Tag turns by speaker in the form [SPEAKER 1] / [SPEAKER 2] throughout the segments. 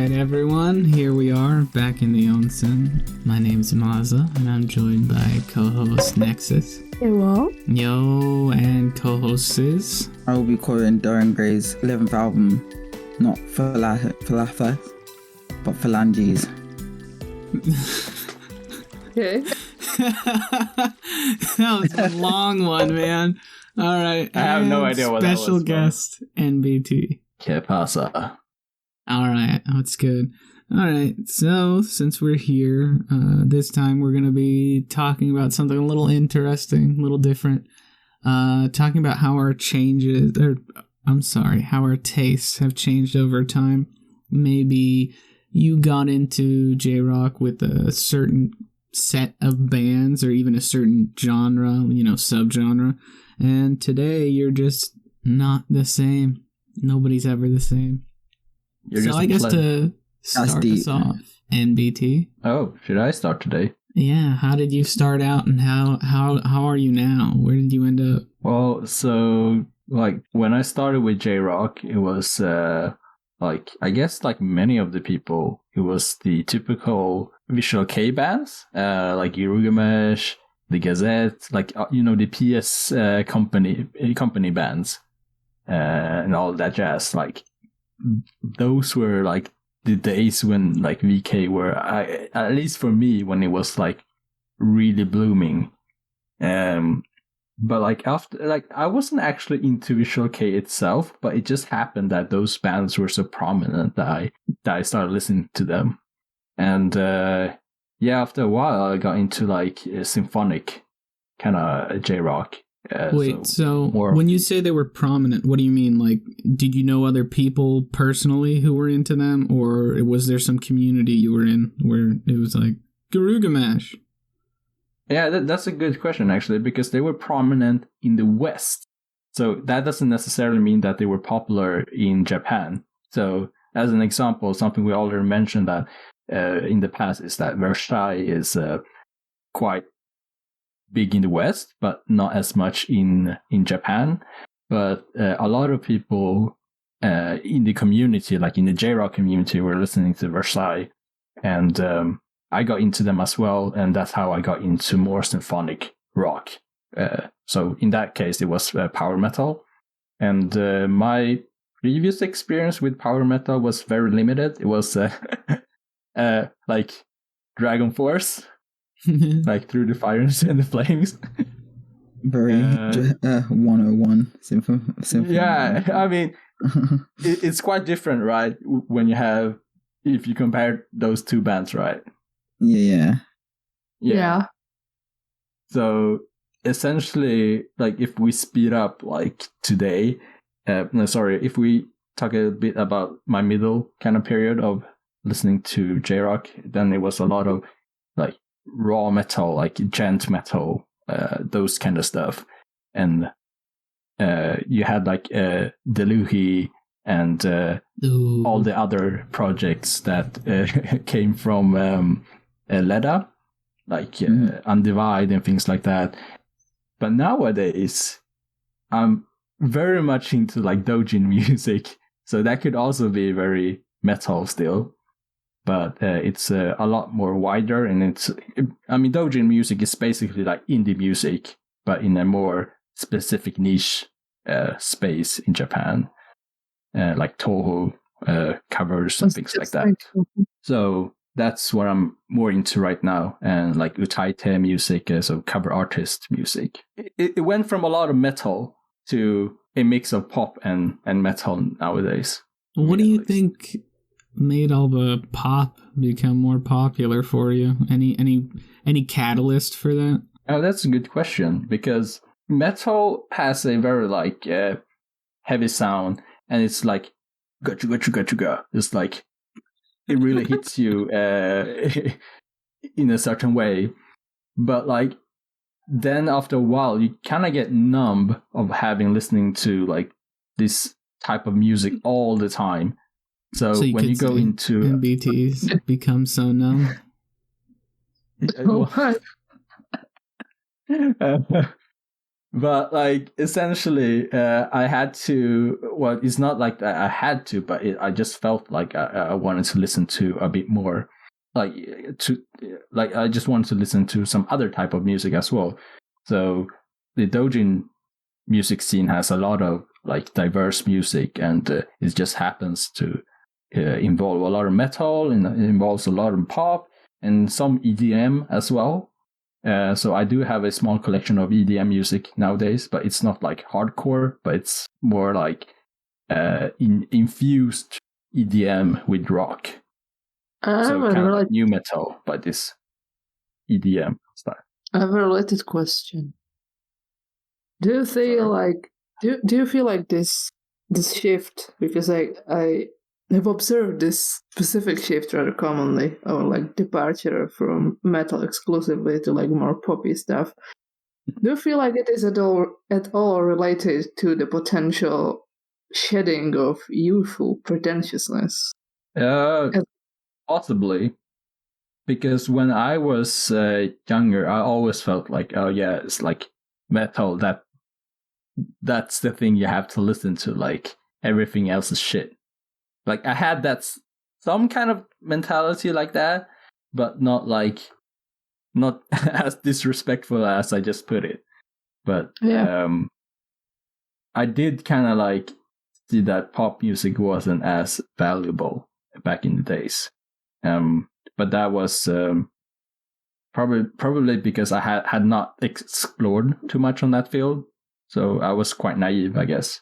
[SPEAKER 1] right, everyone. Here we are, back in the onsen. My name's Maza, and I'm joined by co-host Nexus.
[SPEAKER 2] Hello.
[SPEAKER 1] Yo, and co-host Sis.
[SPEAKER 3] I will be quoting Dorian Gray's 11th album, not falafel, but phalanges.
[SPEAKER 2] Okay.
[SPEAKER 1] That was a long one, man. All right.
[SPEAKER 4] I have no idea what that was.
[SPEAKER 1] Special guest, NBT.
[SPEAKER 4] ¿Qué pasa?
[SPEAKER 1] All right, that's good. All right, so since we're here, this time we're going to be talking about something a little interesting, a little different. Talking about how our how our tastes have changed over time. Maybe you got into J-Rock with a certain set of bands or even a certain genre, subgenre. And today you're just not the same. Nobody's ever the same. So I guess to start us off, NBT.
[SPEAKER 4] Oh, should I start today?
[SPEAKER 1] Yeah, how did you start out and how are you now? Where did you end up?
[SPEAKER 4] Well, so when I started with J-Rock, it was I guess like many of the people, it was the typical Visual-kei bands, like Gilgamesh, the Gazette, the PS company bands, and all that jazz. Like those were like the days when like VK were, at least for me, when it was like really blooming. But like after, like I wasn't actually into Visual-kei itself, but it just happened that those bands were so prominent that I started listening to them. And after a while I got into like symphonic kind of J-Rock.
[SPEAKER 1] Wait, so when you say they were prominent, what do you mean? Like, did you know other people personally who were into them, or was there some community you were in where it was like, Gilgamesh?
[SPEAKER 4] Yeah, that's a good question, actually, because they were prominent in the West. So that doesn't necessarily mean that they were popular in Japan. So as an example, something we already mentioned that in the past is that Visual-kei is quite big in the West, but not as much in Japan. But a lot of people in the community, like in the J-Rock community, were listening to Visual-kei, and I got into them as well, and that's how I got into more symphonic rock. So in that case, it was power metal, and my previous experience with power metal was very limited. It was like Dragon Force. Like Through the Fire and the Flames.
[SPEAKER 3] Very 101 symphony.
[SPEAKER 4] Yeah, I mean, it's quite different, right? When if you compare those two bands, right?
[SPEAKER 3] Yeah.
[SPEAKER 4] So essentially, like if we speed up like today, if we talk a bit about my middle kind of period of listening to J-Rock, then it was a lot of like raw metal, like gent metal, those kind of stuff. And you had like Deluhi and all the other projects that came from Leda, like Undivide and things like that. But nowadays, I'm very much into like Dojin music, so that could also be very metal still. But it's a lot more wider, and Dojin music is basically like indie music, but in a more specific niche space in Japan, like Toho covers and things like that. So that's what I'm more into right now, and like utaite music, so cover artist music. It went from a lot of metal to a mix of pop and metal nowadays.
[SPEAKER 1] What do you think made all the pop become more popular for you? Any catalyst for that?
[SPEAKER 4] Oh, that's a good question, because metal has a very like heavy sound, and it's like gachu. It's like it really hits you in a certain way. But like then after a while, you kind of get numb of listening to like this type of music all the time. So when you go into
[SPEAKER 1] MBTs become so numb.
[SPEAKER 4] But like essentially, I had to. Well, it's not like I had to, but I just felt like I wanted to listen to a bit more, like I just wanted to listen to some other type of music as well. So the Dojin music scene has a lot of like diverse music, and it just happens to involve a lot of metal, and it involves a lot of pop and some EDM as well. So I do have a small collection of EDM music nowadays, but it's not like hardcore, but it's more like infused EDM with rock. So kind of like new metal, but this EDM style.
[SPEAKER 2] I have a related question. Do you feel like do you feel like this shift, because I have observed this specific shift rather commonly, or like departure from metal exclusively to like more poppy stuff. Do you feel like it is at all related to the potential shedding of youthful pretentiousness?
[SPEAKER 4] Possibly. Because when I was younger, I always felt like, oh yeah, it's like metal, that's the thing you have to listen to, like everything else is shit. Like I had some kind of mentality like that, but not as disrespectful as I just put it. But yeah. I did kind of like see that pop music wasn't as valuable back in the days. But that was probably because I had not explored too much on that field, so I was quite naive, I guess.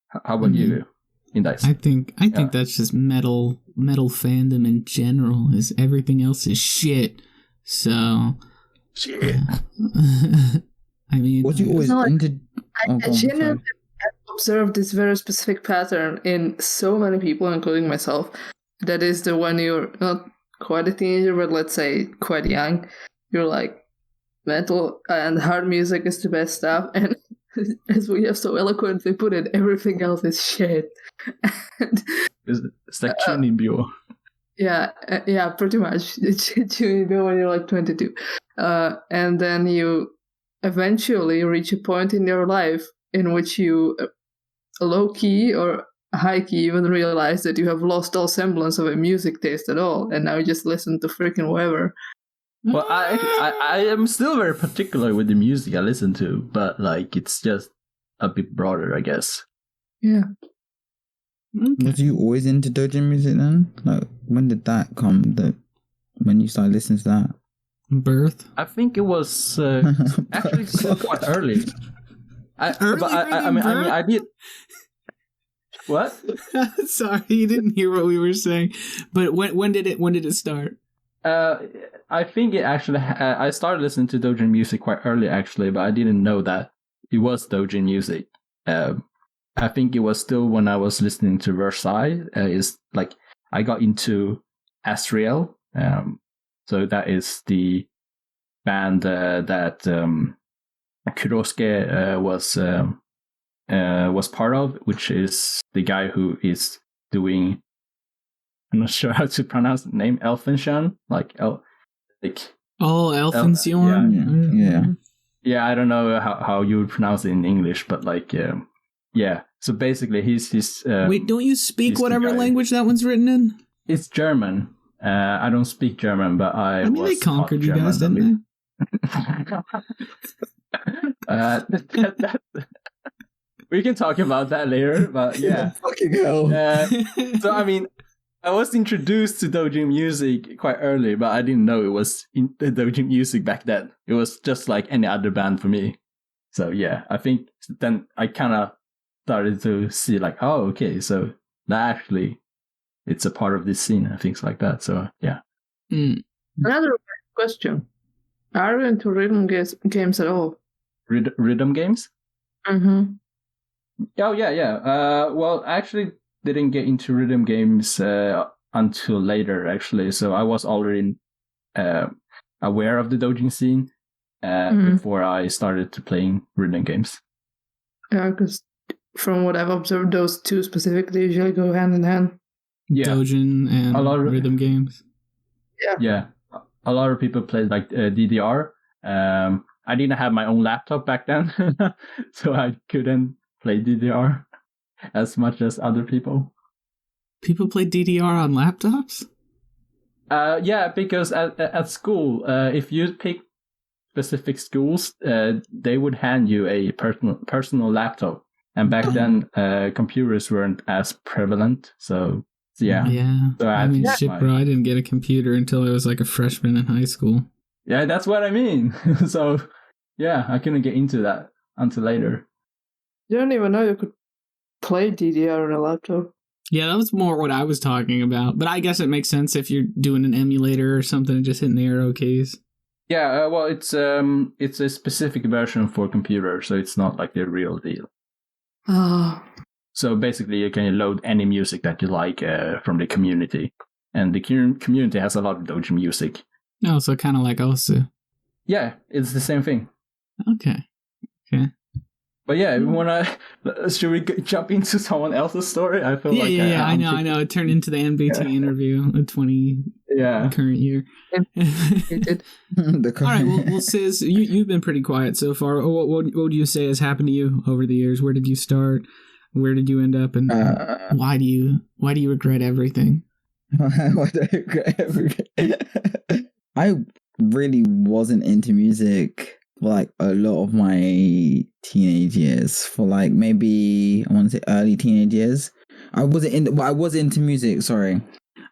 [SPEAKER 4] How about you, Indice?
[SPEAKER 1] I think that's just metal fandom in general. Is everything else is shit. So
[SPEAKER 4] shit.
[SPEAKER 1] I mean,
[SPEAKER 3] was you always into?
[SPEAKER 2] I genuinely observed this very specific pattern in so many people, including myself. That is the when you're not quite a teenager, but let's say quite young, you're like, metal and hard music is the best stuff, and as we have so eloquently put it, everything else is shit. And,
[SPEAKER 4] it's like Chunibyo.
[SPEAKER 2] Yeah, pretty much. It's Chunibyo when you're like 22. And then you eventually reach a point in your life in which you low-key or high-key even realize that you have lost all semblance of a music taste at all, and now you just listen to freaking whatever.
[SPEAKER 4] Well, I am still very particular with the music I listen to, but like it's just a bit broader, I guess.
[SPEAKER 2] Yeah.
[SPEAKER 3] Okay. Was you always into Dojin music then? Like, when did that come? When you started listening to that?
[SPEAKER 1] Birth?
[SPEAKER 4] I think it was actually still quite early. I mean, I did. What?
[SPEAKER 1] Sorry, you didn't hear what we were saying. But when did it start?
[SPEAKER 4] I think it actually. I started listening to Dojin music quite early, actually, but I didn't know that it was Dojin music. I think it was still when I was listening to Versailles. Is like I got into Asriel. So that is the band that Kurosuke was part of, which is the guy who is doing. I'm not sure how to pronounce the name. Elfenshun,
[SPEAKER 1] Elfenshun.
[SPEAKER 4] Yeah. I don't know how you would pronounce it in English, but yeah. So basically, he's.
[SPEAKER 1] Wait, don't you speak whatever language that one's written in?
[SPEAKER 4] It's German. I don't speak German, but I mean,
[SPEAKER 1] they conquered you guys, didn't
[SPEAKER 4] they? We can talk about that later, but yeah.
[SPEAKER 3] Fucking hell.
[SPEAKER 4] So, I mean, I was introduced to Dojin music quite early, but I didn't know it was Dojin music back then. It was just like any other band for me. So, yeah, I think then I kind of started to see like, oh, okay, so that actually, it's a part of this scene and things like that. So, yeah.
[SPEAKER 2] Another question. Are you into rhythm games at all?
[SPEAKER 4] Rhythm games?
[SPEAKER 2] Mm-hmm.
[SPEAKER 4] Oh, yeah. Well, I actually didn't get into rhythm games until later, actually. So I was already aware of the Dojin scene before I started to playing rhythm games.
[SPEAKER 2] Yeah, because from what I've observed, those two specifically usually go hand in hand.
[SPEAKER 4] Yeah.
[SPEAKER 1] Dojin and rhythm games.
[SPEAKER 2] Yeah.
[SPEAKER 4] A lot of people play like DDR. I didn't have my own laptop back then, so I couldn't play DDR as much as other people.
[SPEAKER 1] People play DDR on laptops?
[SPEAKER 4] Yeah, because at school, if you pick specific schools, they would hand you a personal laptop. And back then, computers weren't as prevalent, so yeah.
[SPEAKER 1] Yeah.
[SPEAKER 4] So
[SPEAKER 1] I mean, shit, bro, I didn't get a computer until I was like a freshman in high school.
[SPEAKER 4] Yeah, that's what I mean. So, yeah, I couldn't get into that until later.
[SPEAKER 2] You don't even know you could play DDR on a laptop.
[SPEAKER 1] Yeah, that was more what I was talking about. But I guess it makes sense if you're doing an emulator or something and just hitting the arrow keys.
[SPEAKER 4] Yeah, well, it's a specific version for computers, so it's not like the real deal.
[SPEAKER 2] Ah.
[SPEAKER 4] So basically, you can load any music that you like from the community, and the community has a lot of Doji music.
[SPEAKER 1] Oh, so kind of like Osu.
[SPEAKER 4] Yeah, it's the same thing.
[SPEAKER 1] Okay.
[SPEAKER 4] But yeah, should we jump into someone else's story? I feel
[SPEAKER 1] I know. It turned into the NBT interview, the 20 current year. All right, well, Sis, you've been pretty quiet so far. What would you say has happened to you over the years? Where did you start? Where did you end up? And why do you regret everything?
[SPEAKER 3] Why do I regret everything? I really wasn't into music for like a lot of my teenage years. For like maybe I want to say early teenage years. I was into music. Sorry,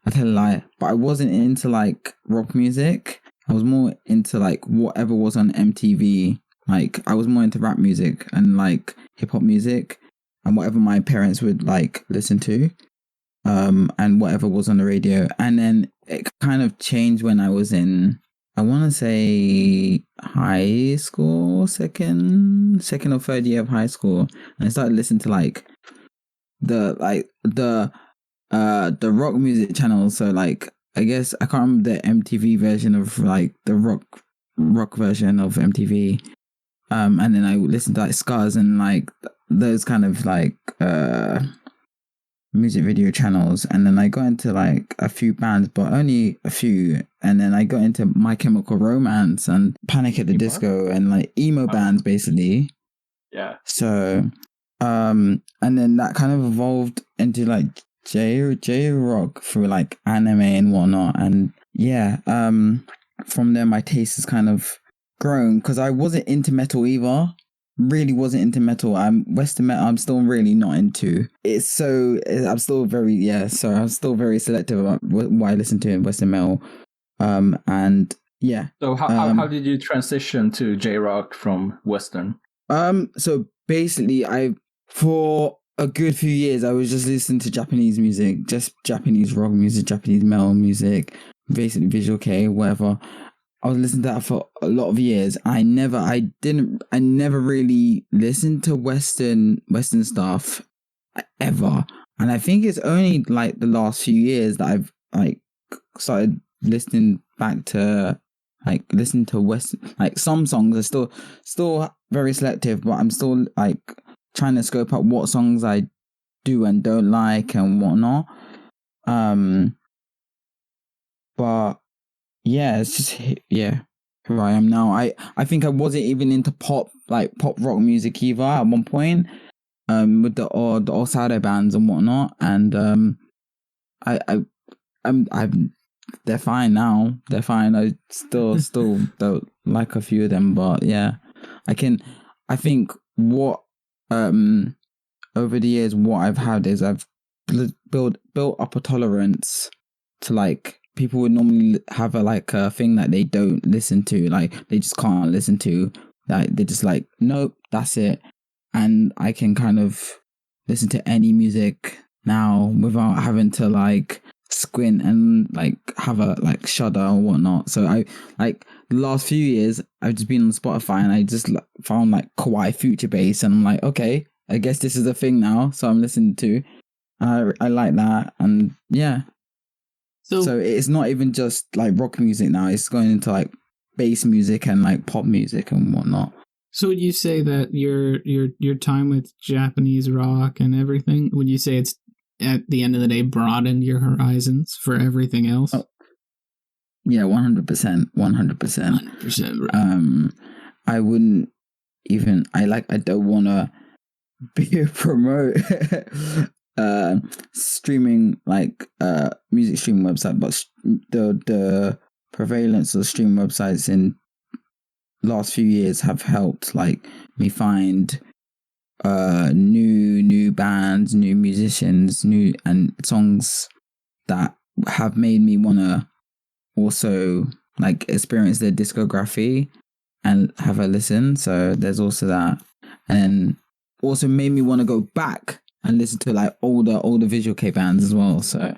[SPEAKER 3] I tell a lie. But I wasn't into like rock music. I was more into like whatever was on MTV. Like I was more into rap music and like hip hop music and whatever my parents would like listen to. And whatever was on the radio. And then it kind of changed when I was in, I want to say high school, second or third year of high school. And I started listening to like the rock music channels. So like, I guess I can't remember the MTV version of like the rock version of MTV. And then I listened to like Scars and like those kind of like, music video channels, and then I got into like a few bands, but only a few, and then I got into My Chemical Romance and Panic at the Disco and like emo bands basically.
[SPEAKER 4] Yeah.
[SPEAKER 3] So and then that kind of evolved into like JROCK through like anime and whatnot, and yeah, from there my taste has kind of grown because I wasn't into metal either. Really wasn't into metal. Western metal I'm still really not into. I'm still very selective about what I listen to in Western metal. And yeah.
[SPEAKER 4] So how did you transition to J-Rock from Western?
[SPEAKER 3] So basically for a good few years I was just listening to Japanese music, just Japanese rock music, Japanese metal music, basically Visual-kei, whatever. I was listening to that for a lot of years. I never really listened to Western stuff ever. And I think it's only like the last few years that I've like started listening back to like listen to Western, like some songs are still very selective, but I'm still like trying to scope out what songs I do and don't like and whatnot. But yeah, it's just who I am now. I think I wasn't even into pop rock music either at one point, with the Osado bands and whatnot, and they're fine now. They're fine. I still don't like a few of them, but yeah, I think what over the years what I've had is I've built up a tolerance to like. People would normally have a thing that they don't listen to, like they just can't listen to, like they're just like, nope, that's it. And I can kind of listen to any music now without having to like squint and like have a like shudder or whatnot. So I like the last few years I've just been on Spotify and I just found like Kawaii Future Bass and I'm like, okay, I guess this is a thing now, so I'm listening to. I like that, and yeah. So it's not even just like rock music now, it's going into like bass music and like pop music and whatnot.
[SPEAKER 1] So would you say that your time with Japanese rock and everything, would you say it's at the end of the day broadened your horizons for everything else?
[SPEAKER 3] Oh, yeah, 100%. 100%.
[SPEAKER 1] 100%. Right.
[SPEAKER 3] I wouldn't even. I don't want to be promote streaming music streaming website, but the prevalence of streaming websites in last few years have helped me find new bands, new musicians, new and songs that have made me want to also experience their discography and have a listen. So there's also that, and also made me want to go back and listen to older Visual-kei bands as well. So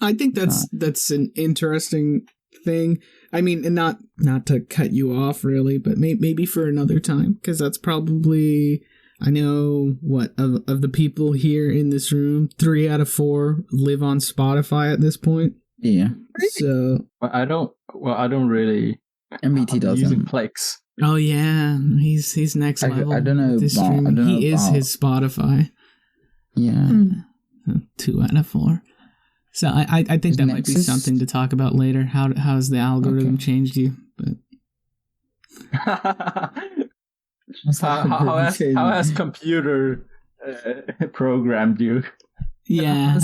[SPEAKER 1] I think that's an interesting thing. I mean, and not to cut you off really, but maybe for another time, because that's probably, I know of the people here in this room, 3 out of 4 live on Spotify at this point.
[SPEAKER 3] Yeah.
[SPEAKER 1] So
[SPEAKER 4] I don't really.
[SPEAKER 3] MBT doesn't.
[SPEAKER 4] Using Plex.
[SPEAKER 1] Oh yeah, he's next level.
[SPEAKER 3] I don't know.
[SPEAKER 1] He is his Spotify.
[SPEAKER 3] Yeah.
[SPEAKER 1] 2 out of 4. So I think that
[SPEAKER 3] Nexus?
[SPEAKER 1] might be something to talk about later. How's the algorithm changed you? But
[SPEAKER 4] how has computer programmed you?
[SPEAKER 1] Yeah,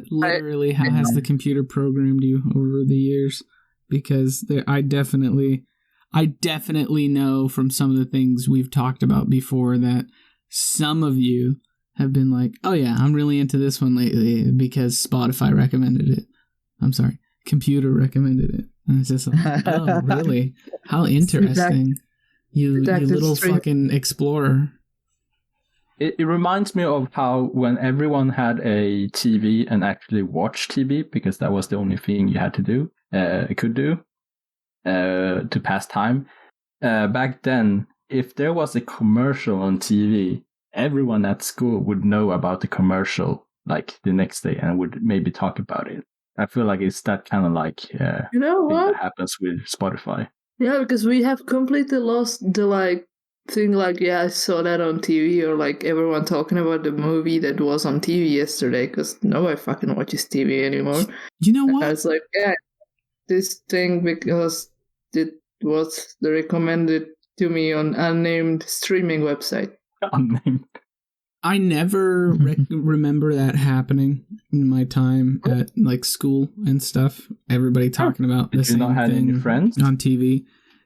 [SPEAKER 1] literally, how has the computer programmed you over the years? Because I definitely know from some of the things we've talked about before that some of you have been like, oh yeah, I'm really into this one lately because Spotify recommended it. I'm sorry, computer recommended it. And it's just like, oh really? How interesting. You little fucking explorer.
[SPEAKER 4] It reminds me of how when everyone had a TV and actually watched TV, because that was the only thing you had to do, could do, to pass time. Back then, if there was a commercial on TV, everyone at school would know about the commercial the next day and would maybe talk about it. I feel like it's that kind of
[SPEAKER 2] you know
[SPEAKER 4] thing
[SPEAKER 2] what?
[SPEAKER 4] that happens with Spotify.
[SPEAKER 2] Yeah, because we have completely lost the thing yeah, I saw that on TV, or everyone talking about the movie that was on TV yesterday, because nobody fucking watches TV anymore.
[SPEAKER 1] You know what?
[SPEAKER 2] I was like, yeah, this thing because it was recommended to me on unnamed streaming website.
[SPEAKER 4] Unnamed.
[SPEAKER 1] I never remember that happening in my time at school and stuff. Everybody talking about the same
[SPEAKER 4] not have
[SPEAKER 1] thing
[SPEAKER 4] any friends
[SPEAKER 1] on TV.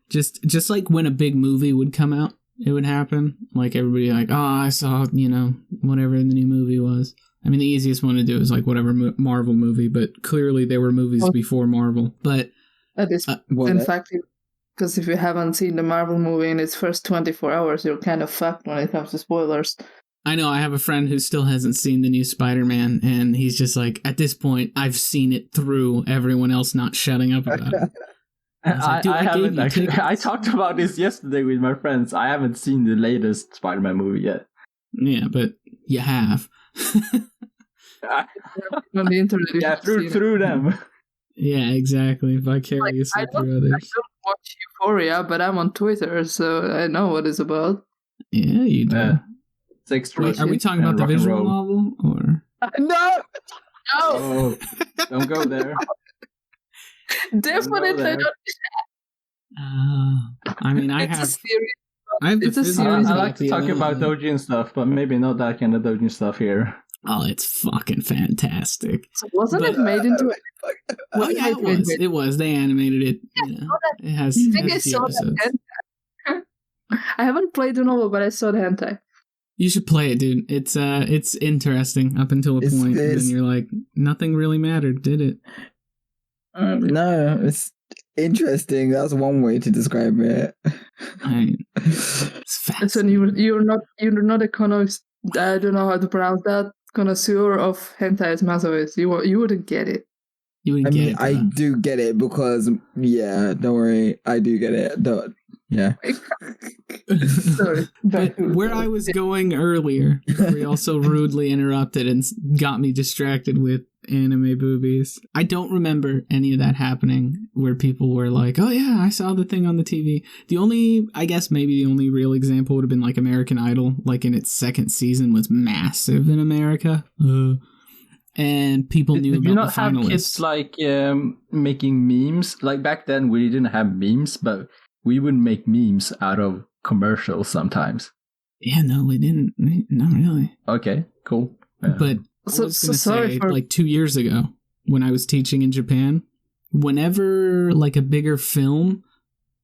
[SPEAKER 1] Just like when a big movie would come out, it would happen. Everybody oh, I saw, whatever the new movie was. I mean, the easiest one to do is whatever Marvel movie, but clearly there were movies before Marvel. But
[SPEAKER 2] that is, in fact, because if you haven't seen the Marvel movie in its first 24 hours, you're kind of fucked when it comes to spoilers.
[SPEAKER 1] I know, I have a friend who still hasn't seen the new Spider-Man, and he's just at this point, I've seen it through everyone else not shutting up about it.
[SPEAKER 4] I haven't actually. I talked about this yesterday with my friends. I haven't seen the latest Spider-Man movie yet.
[SPEAKER 1] Yeah, but you have.
[SPEAKER 2] On the internet,
[SPEAKER 4] yeah, through them.
[SPEAKER 1] Yeah, exactly. Vicariously through others.
[SPEAKER 2] I don't watch Euphoria, but I'm on Twitter, so I know what it's about.
[SPEAKER 1] Yeah, you do.
[SPEAKER 4] Wait,
[SPEAKER 1] are we talking about the visual novel or?
[SPEAKER 2] No.
[SPEAKER 4] Oh, don't go there.
[SPEAKER 2] Definitely not.
[SPEAKER 1] I mean, I have the
[SPEAKER 2] series.
[SPEAKER 4] I like to talk about doujin stuff, but maybe not that kind of doujin stuff here.
[SPEAKER 1] Oh, it's fucking fantastic.
[SPEAKER 2] Wasn't it made into it?
[SPEAKER 1] Well, yeah, it was. It was. They animated it. Yeah. It has a few episodes.
[SPEAKER 2] I haven't played the novel, but I saw the hentai.
[SPEAKER 1] You should play it, dude. It's interesting up until a point, and then you're like, nothing really mattered, did it?
[SPEAKER 3] No, it's interesting. That's one way to describe it.
[SPEAKER 1] It's
[SPEAKER 2] fascinating. So you're not a I don't know how to pronounce that, connoisseur of hentai as Masoist. You wouldn't get it.
[SPEAKER 1] You wouldn't get it.
[SPEAKER 3] I do get it because don't worry, I do get it. Yeah.
[SPEAKER 2] Sorry.
[SPEAKER 1] But where I was going earlier, we also rudely interrupted and got me distracted with anime boobies. I don't remember any of that happening where people were like, oh yeah, I saw the thing on the TV. I guess maybe the only real example would have been American Idol, in its second season was massive in America. And people knew about the finalists. Did you not have
[SPEAKER 4] kids making memes? Back then we didn't have memes, but we would make memes out of commercials sometimes.
[SPEAKER 1] Yeah, no, we didn't. Not really.
[SPEAKER 4] Okay, cool.
[SPEAKER 1] But I was going to say, like 2 years ago, when I was teaching in Japan, whenever like a bigger film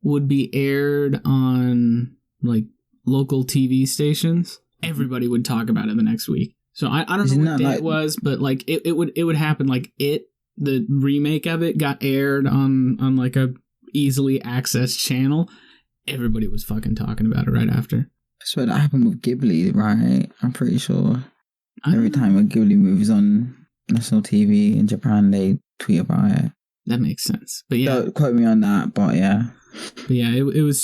[SPEAKER 1] would be aired on like local TV stations, everybody would talk about it the next week. So I don't know what day it was, but like it would happen. Like the remake of it got aired on like a easily accessed channel. Everybody was fucking talking about it right after.
[SPEAKER 3] That's what happened with Ghibli, right? I'm pretty sure. Every time a Ghibli movie's on national TV in Japan, they tweet about it.
[SPEAKER 1] That makes sense. But yeah,
[SPEAKER 3] don't quote me on that. But yeah,
[SPEAKER 1] it was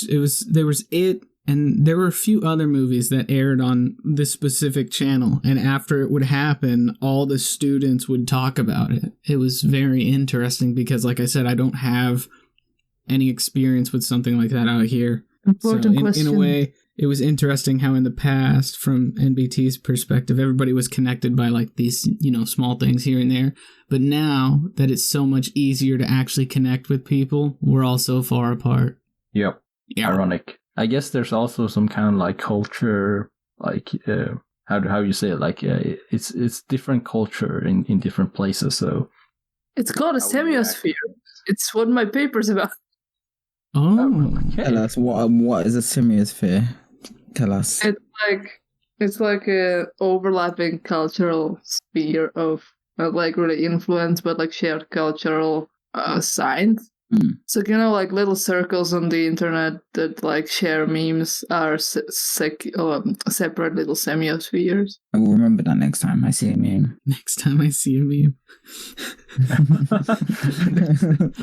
[SPEAKER 1] there was it, and there were a few other movies that aired on this specific channel. And after it would happen, all the students would talk about it. It was very interesting because, like I said, I don't have any experience with something like that out here.
[SPEAKER 2] Important question.
[SPEAKER 1] In a way, it was interesting how in the past, from NBT's perspective, everybody was connected by like these, small things here and there. But now that it's so much easier to actually connect with people, we're all so far apart.
[SPEAKER 4] Yep. Yeah. Ironic. I guess there's also some kind of like culture, like how you say it, like it's different culture in different places. So
[SPEAKER 2] it's called a semiosphere. It's what my paper's about.
[SPEAKER 1] Oh,
[SPEAKER 4] okay.
[SPEAKER 3] Tell us what is a semiosphere? Tell us.
[SPEAKER 2] It's like a overlapping cultural sphere of not like really influenced, but like shared cultural signs. So like little circles on the internet that like share memes are separate little semiospheres.
[SPEAKER 3] I will remember that next time I see a meme.
[SPEAKER 1] Next time I see a meme.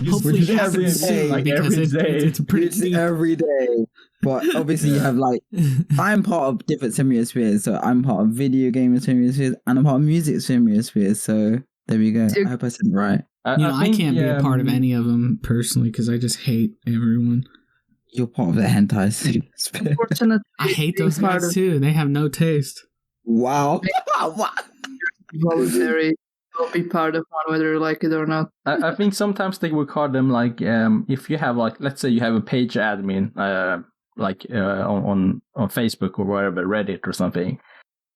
[SPEAKER 1] Hopefully it happens soon, like because it's pretty
[SPEAKER 3] every day. But obviously you have like, I'm part of different semiospheres. So I'm part of video game semiospheres and I'm part of music semiospheres. So there we go. I hope I said it right.
[SPEAKER 1] I can't be a part of any of them personally because I just hate everyone.
[SPEAKER 3] You're part of the hentai semiosphere.
[SPEAKER 2] Unfortunately,
[SPEAKER 1] I hate those guys too. They have no taste.
[SPEAKER 3] Wow.
[SPEAKER 2] Voluntary will be part of one whether you like it or not.
[SPEAKER 4] I think sometimes they would call them like if you have like, let's say you have a page admin on Facebook or wherever, Reddit or something,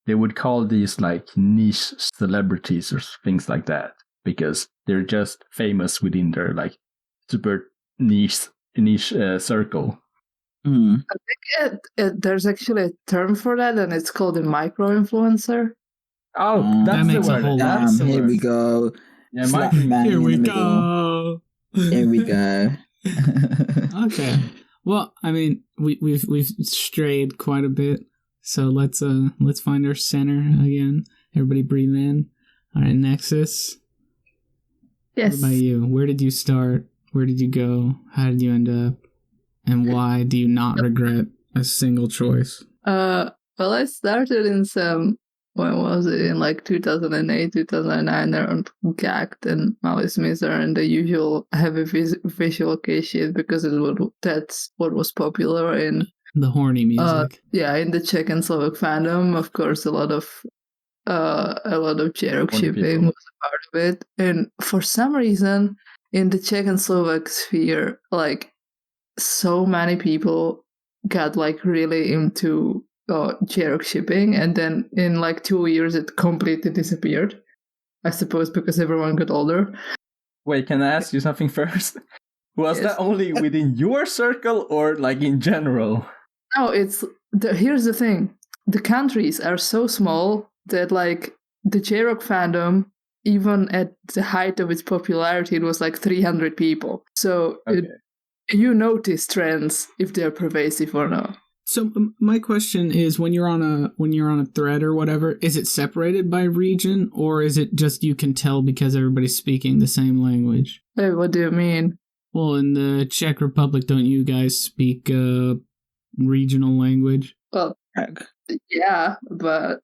[SPEAKER 4] they would call these like niche celebrities or things like that because they're just famous within their like super niche circle.
[SPEAKER 2] I think there's actually a term for that, and it's called a micro-influencer.
[SPEAKER 4] Oh, that's
[SPEAKER 1] that makes
[SPEAKER 4] the word.
[SPEAKER 1] A whole
[SPEAKER 4] That's
[SPEAKER 1] lot.
[SPEAKER 3] Here we go.
[SPEAKER 4] Yeah,
[SPEAKER 1] Here we go.
[SPEAKER 3] Here we go.
[SPEAKER 1] Okay. Well, I mean, we've strayed quite a bit, so let's find our center again. Everybody, breathe in. All right, Nexus.
[SPEAKER 2] Yes.
[SPEAKER 1] What about you? Where did you start? Where did you go? How did you end up? And why do you not regret a single choice?
[SPEAKER 2] Well, I started in when was it? In like 2008, 2009, around Gacked and Malice Miser and the usual heavy Visual-kei shit because that's what was popular in
[SPEAKER 1] the horny music.
[SPEAKER 2] In the Czech and Slovak fandom. Of course, a lot of JROCK shipping was a part of it, and for some reason, in the Czech and Slovak sphere, like so many people got like really into JROCK shipping, and then in like 2 years it completely disappeared. I suppose because everyone got older.
[SPEAKER 4] Wait, can I ask you something first? Was that only within your circle or like in general?
[SPEAKER 2] No, here's the thing. The countries are so small that like the JROCK fandom, even at the height of its popularity, it was like 300 people. So you notice trends if they're pervasive or not.
[SPEAKER 1] So my question is, when you're on a thread or whatever, is it separated by region, or is it just you can tell because everybody's speaking the same language?
[SPEAKER 2] Hey, what do you mean?
[SPEAKER 1] Well, in the Czech Republic, don't you guys speak regional language?
[SPEAKER 2] Well, yeah, but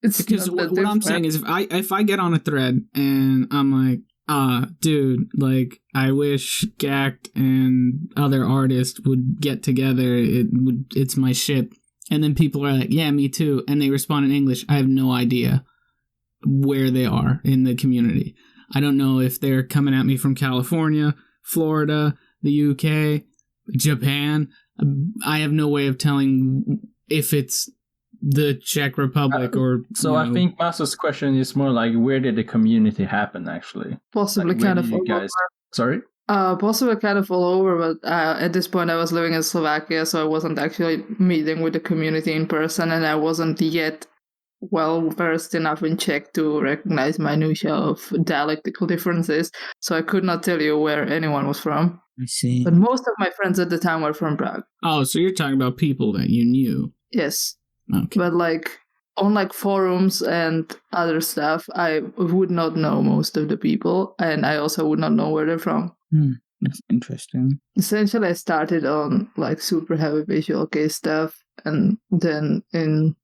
[SPEAKER 2] it's
[SPEAKER 1] because what I'm saying is, if I get on a thread and I'm like, dude, like, I wish Gacked and other artists would get together. It's my shit. And then people are like, yeah, me too. And they respond in English. I have no idea where they are in the community. I don't know if they're coming at me from California, Florida, the UK, Japan, I have no way of telling if it's the Czech Republic or.
[SPEAKER 4] So I think Maso's question is more like, where did the community happen actually?
[SPEAKER 2] Possibly
[SPEAKER 4] like,
[SPEAKER 2] kind of all
[SPEAKER 4] guys...
[SPEAKER 2] over.
[SPEAKER 4] Sorry?
[SPEAKER 2] Possibly kind of all over, but at this point I was living in Slovakia, so I wasn't actually meeting with the community in person, and I wasn't yet well versed enough in Czech to recognize minutiae of dialectical differences, so I could not tell you where anyone was from.
[SPEAKER 3] I see.
[SPEAKER 2] But most of my friends at the time were from Prague.
[SPEAKER 1] Oh, so you're talking about people that you knew.
[SPEAKER 2] Yes.
[SPEAKER 1] Okay.
[SPEAKER 2] But like on like forums and other stuff, I would not know most of the people, and I also would not know where they're from.
[SPEAKER 3] That's interesting.
[SPEAKER 2] Essentially, I started on like super heavy Visual-kei stuff, and then in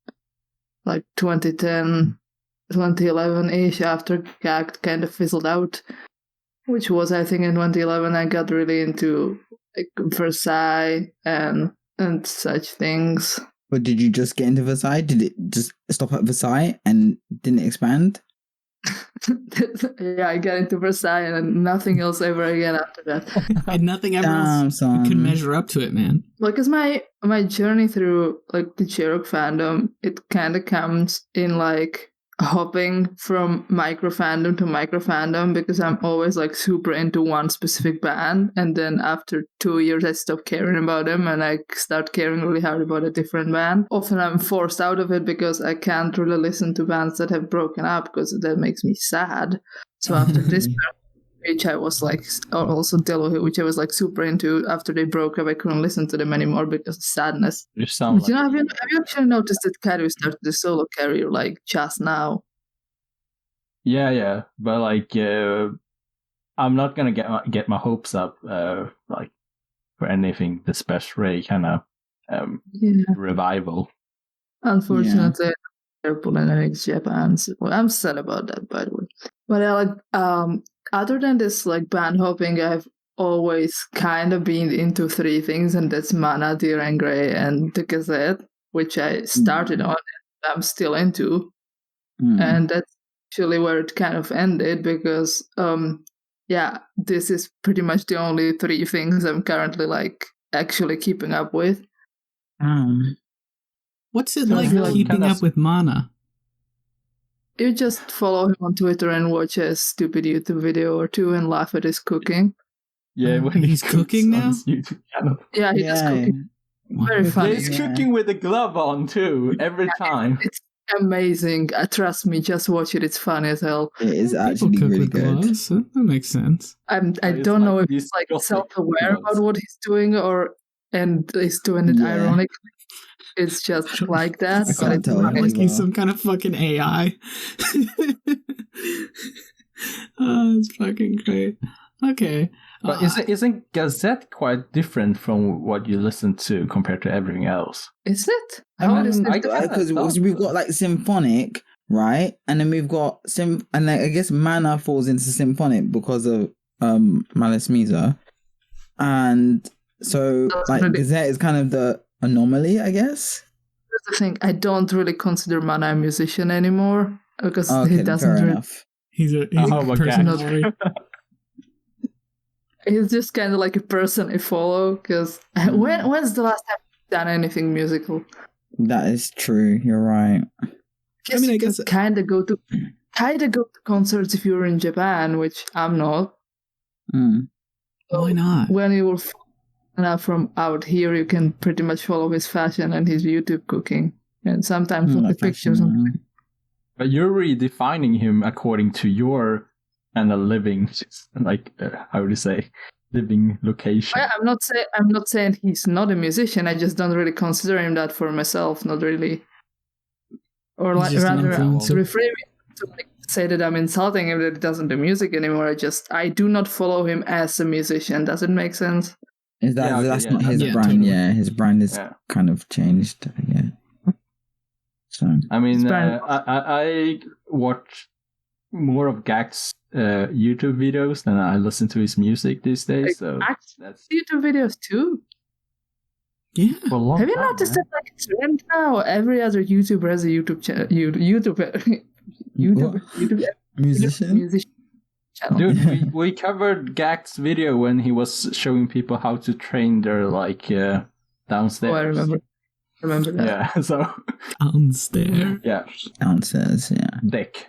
[SPEAKER 2] like 2010, 2011-ish, after GACT kind of fizzled out, which was, I think, in 2011, I got really into like Versailles and such things.
[SPEAKER 3] But did you just get into Versailles? Did it just stop at Versailles and didn't expand?
[SPEAKER 2] Yeah, I got into Versailles and nothing else ever again after that.
[SPEAKER 1] And nothing ever else could measure up to it, man.
[SPEAKER 2] Because my journey through like the JROCK fandom, it kind of comes in like hopping from micro fandom to micro fandom, because I'm always like super into one specific band, and then after 2 years I stop caring about them and I start caring really hard about a different band. Often I'm forced out of it because I can't really listen to bands that have broken up, because that makes me sad. So after this which I was like, also Delohi, which I was like super into, after they broke up I couldn't listen to them anymore because of sadness.
[SPEAKER 4] You sound
[SPEAKER 2] But, have you actually noticed that Kari started the solo career like just now?
[SPEAKER 4] Yeah, but like I'm not gonna get my hopes up like for anything the Special Ray kind of revival.
[SPEAKER 2] Unfortunately, they're pulling against Japan. So, well, I'm sad about that, by the way. But I like other than this like band hopping, I've always kind of been into 3 things, and that's Mana, Deer and Grey, and the Gazette, which I started on and I'm still into. And that's actually where it kind of ended, because this is pretty much the only 3 things I'm currently like actually keeping up with.
[SPEAKER 1] What's it like keeping up with Mana?
[SPEAKER 2] You just follow him on Twitter and watch a stupid YouTube video or 2 and laugh at his cooking.
[SPEAKER 4] Yeah, when
[SPEAKER 1] he's cooking now?
[SPEAKER 2] Yeah, he's cooking. Very funny.
[SPEAKER 4] He's cooking with a glove on too, every time.
[SPEAKER 2] It's amazing. Trust me, just watch it. It's funny as hell.
[SPEAKER 3] It is actually really good.
[SPEAKER 1] Gloves. That makes sense.
[SPEAKER 2] I don't know if he's like self-aware about what he's doing and he's doing it ironically. It's just like that.
[SPEAKER 3] I can't tell.
[SPEAKER 1] Like he's some kind of fucking AI. Oh, it's fucking great. Okay.
[SPEAKER 4] But isn't Gazette quite different from what you listen to compared to everything else?
[SPEAKER 2] Is it?
[SPEAKER 3] Because we've got like symphonic, right? And then we've got and like, I guess Mana falls into symphonic because of Malice Misa. And so like Gazette is kind of the anomaly, I guess.
[SPEAKER 2] That's the thing. I don't really consider Mana a musician anymore, because he doesn't
[SPEAKER 3] fair
[SPEAKER 2] really...
[SPEAKER 3] enough.
[SPEAKER 1] He's a personality.
[SPEAKER 2] He's just kind of like a person I follow, because when's the last time you've done anything musical?
[SPEAKER 3] That is true. You're right.
[SPEAKER 2] I guess kind of go to concerts if you're in Japan, which I'm not.
[SPEAKER 1] Why not?
[SPEAKER 2] When you were from out here, you can pretty much follow his fashion and his YouTube cooking, and sometimes look at pictures.
[SPEAKER 4] But you're redefining him according to your living, like how would you say, living location.
[SPEAKER 2] I'm not saying he's not a musician. I just don't really consider him that for myself. Not really, or like rather reframe it to like say that I'm insulting him that he doesn't do music anymore. I do not follow him as a musician. Does it make sense?
[SPEAKER 3] Is that that's not his brand? Totally. Yeah, his brand is kind of changed. Yeah. So
[SPEAKER 4] I mean, I watch more of GAC's YouTube videos than I listen to his music these days. So that's
[SPEAKER 2] YouTube videos too.
[SPEAKER 1] Yeah.
[SPEAKER 2] Have you noticed that like a trend now? Every other YouTuber has a YouTube channel. YouTube musician channel.
[SPEAKER 4] Dude, we covered Gak's video when he was showing people how to train their downstairs.
[SPEAKER 2] Oh, I remember that.
[SPEAKER 4] Yeah, so
[SPEAKER 1] Downstairs.
[SPEAKER 4] yeah,
[SPEAKER 3] Downstairs, yeah.
[SPEAKER 4] Dick.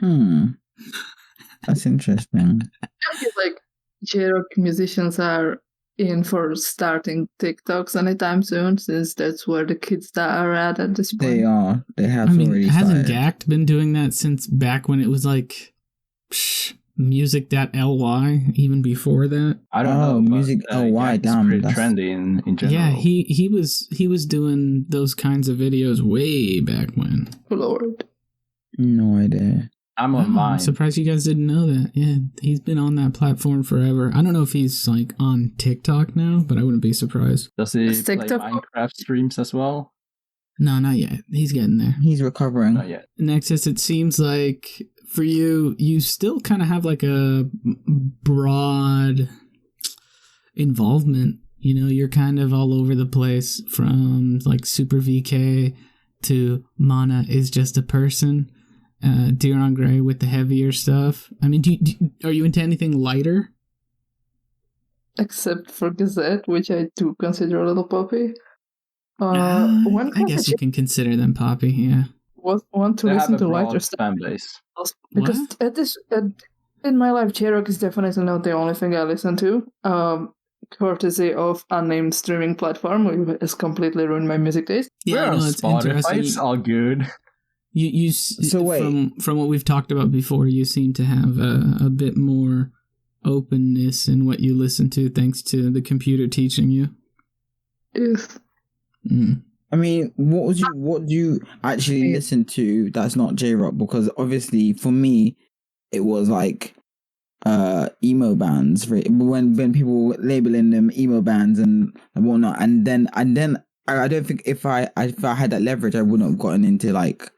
[SPEAKER 3] That's interesting.
[SPEAKER 2] I feel like JROCK musicians are in for starting TikToks anytime soon, since that's where the kids that are at this point.
[SPEAKER 3] They are. They have already
[SPEAKER 1] hasn't
[SPEAKER 3] started.
[SPEAKER 1] Gact been doing that since back when it was like music.ly, even before that?
[SPEAKER 4] I don't know.
[SPEAKER 3] Music.
[SPEAKER 4] Gak's
[SPEAKER 3] Damn.
[SPEAKER 4] pretty
[SPEAKER 3] That's
[SPEAKER 4] trendy in general.
[SPEAKER 1] Yeah, he was doing those kinds of videos way back when.
[SPEAKER 2] Oh, Lord.
[SPEAKER 3] no idea.
[SPEAKER 4] I'm on mine.
[SPEAKER 1] I'm surprised you guys didn't know that. Yeah, he's been on that platform forever. I don't know if he's like on TikTok now, but I wouldn't be surprised.
[SPEAKER 4] Does he
[SPEAKER 2] Is
[SPEAKER 4] play
[SPEAKER 2] TikTok-
[SPEAKER 4] Minecraft streams as well?
[SPEAKER 1] No, not yet. He's getting there.
[SPEAKER 3] He's recovering.
[SPEAKER 4] Not yet.
[SPEAKER 1] Nexus, it seems like for you still kind of have like a broad involvement. You know, you're kind of all over the place, from like Super VK to Mana is just a person. Deer on Grey with the heavier stuff. I mean, are you into anything lighter?
[SPEAKER 2] Except for Gazette, which I do consider a little poppy.
[SPEAKER 1] I guess you can consider them poppy, yeah.
[SPEAKER 2] Want to
[SPEAKER 4] They
[SPEAKER 2] listen
[SPEAKER 4] have a
[SPEAKER 2] to lighter
[SPEAKER 4] broad
[SPEAKER 2] stuff.
[SPEAKER 4] fan base.
[SPEAKER 2] Because in my life, JROCK is definitely not the only thing I listen to. Courtesy of unnamed streaming platform, which has completely ruined my music taste.
[SPEAKER 1] Yeah,
[SPEAKER 4] We're on
[SPEAKER 1] no, it's
[SPEAKER 4] Spotify.
[SPEAKER 1] interesting.
[SPEAKER 4] It's all good.
[SPEAKER 1] So
[SPEAKER 3] wait.
[SPEAKER 1] from what we've talked about before, you seem to have a bit more openness in what you listen to, thanks to the computer teaching you.
[SPEAKER 2] Yes.
[SPEAKER 3] I mean, what do you actually listen to that's not J-Rock? Because obviously for me, it was like emo bands, right? When people were labeling them emo bands and whatnot, and then I don't think if I had that leverage, I wouldn't have gotten into like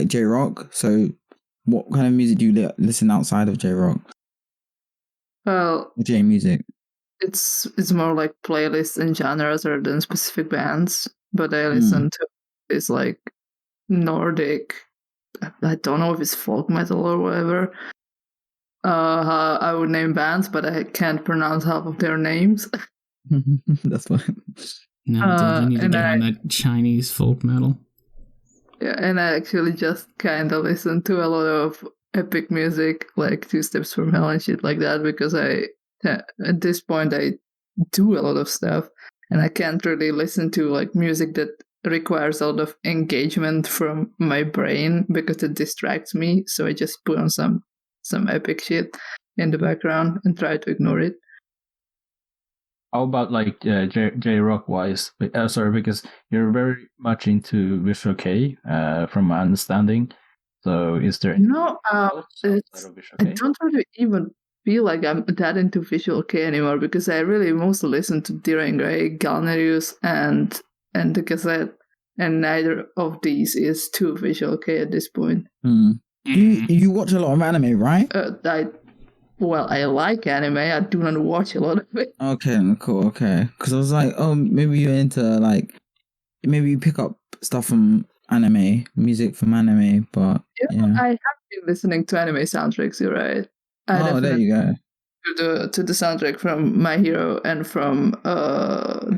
[SPEAKER 3] J-Rock. So what kind of music do you listen outside of J-Rock?
[SPEAKER 2] Well,
[SPEAKER 3] J music.
[SPEAKER 2] it's more like playlists and genres rather than specific bands. But I listen to is like Nordic. I don't know if it's folk metal or whatever. I would name bands, but I can't pronounce half of their names.
[SPEAKER 3] That's fine.
[SPEAKER 1] No, dude, you need to
[SPEAKER 2] and
[SPEAKER 1] get on that Chinese folk metal.
[SPEAKER 2] Yeah, and I actually just kind of listen to a lot of epic music, like Two Steps from Hell and shit like that, because at this point I do a lot of stuff, and I can't really listen to like music that requires a lot of engagement from my brain because it distracts me. So I just put on some epic shit in the background and try to ignore it.
[SPEAKER 4] How about like J-Rock wise? Sorry, because you're very much into Visual-kei, from my understanding. So is there any
[SPEAKER 2] I
[SPEAKER 4] Visual-kei?
[SPEAKER 2] don't really even feel like I'm that into Visual-kei anymore, because I really mostly listen to Deer and Grey, Galnerius, and the Gazette, and neither of these is too Visual-kei at this point.
[SPEAKER 3] You watch a lot of anime, right?
[SPEAKER 2] I like anime. I do not watch a lot of it.
[SPEAKER 3] Okay, cool. Okay, because I was like, oh, maybe you're into like, maybe you pick up stuff from anime, music from anime, but yeah.
[SPEAKER 2] I have been listening to anime soundtracks. You're right.
[SPEAKER 3] There you go.
[SPEAKER 2] To the soundtrack from My Hero and from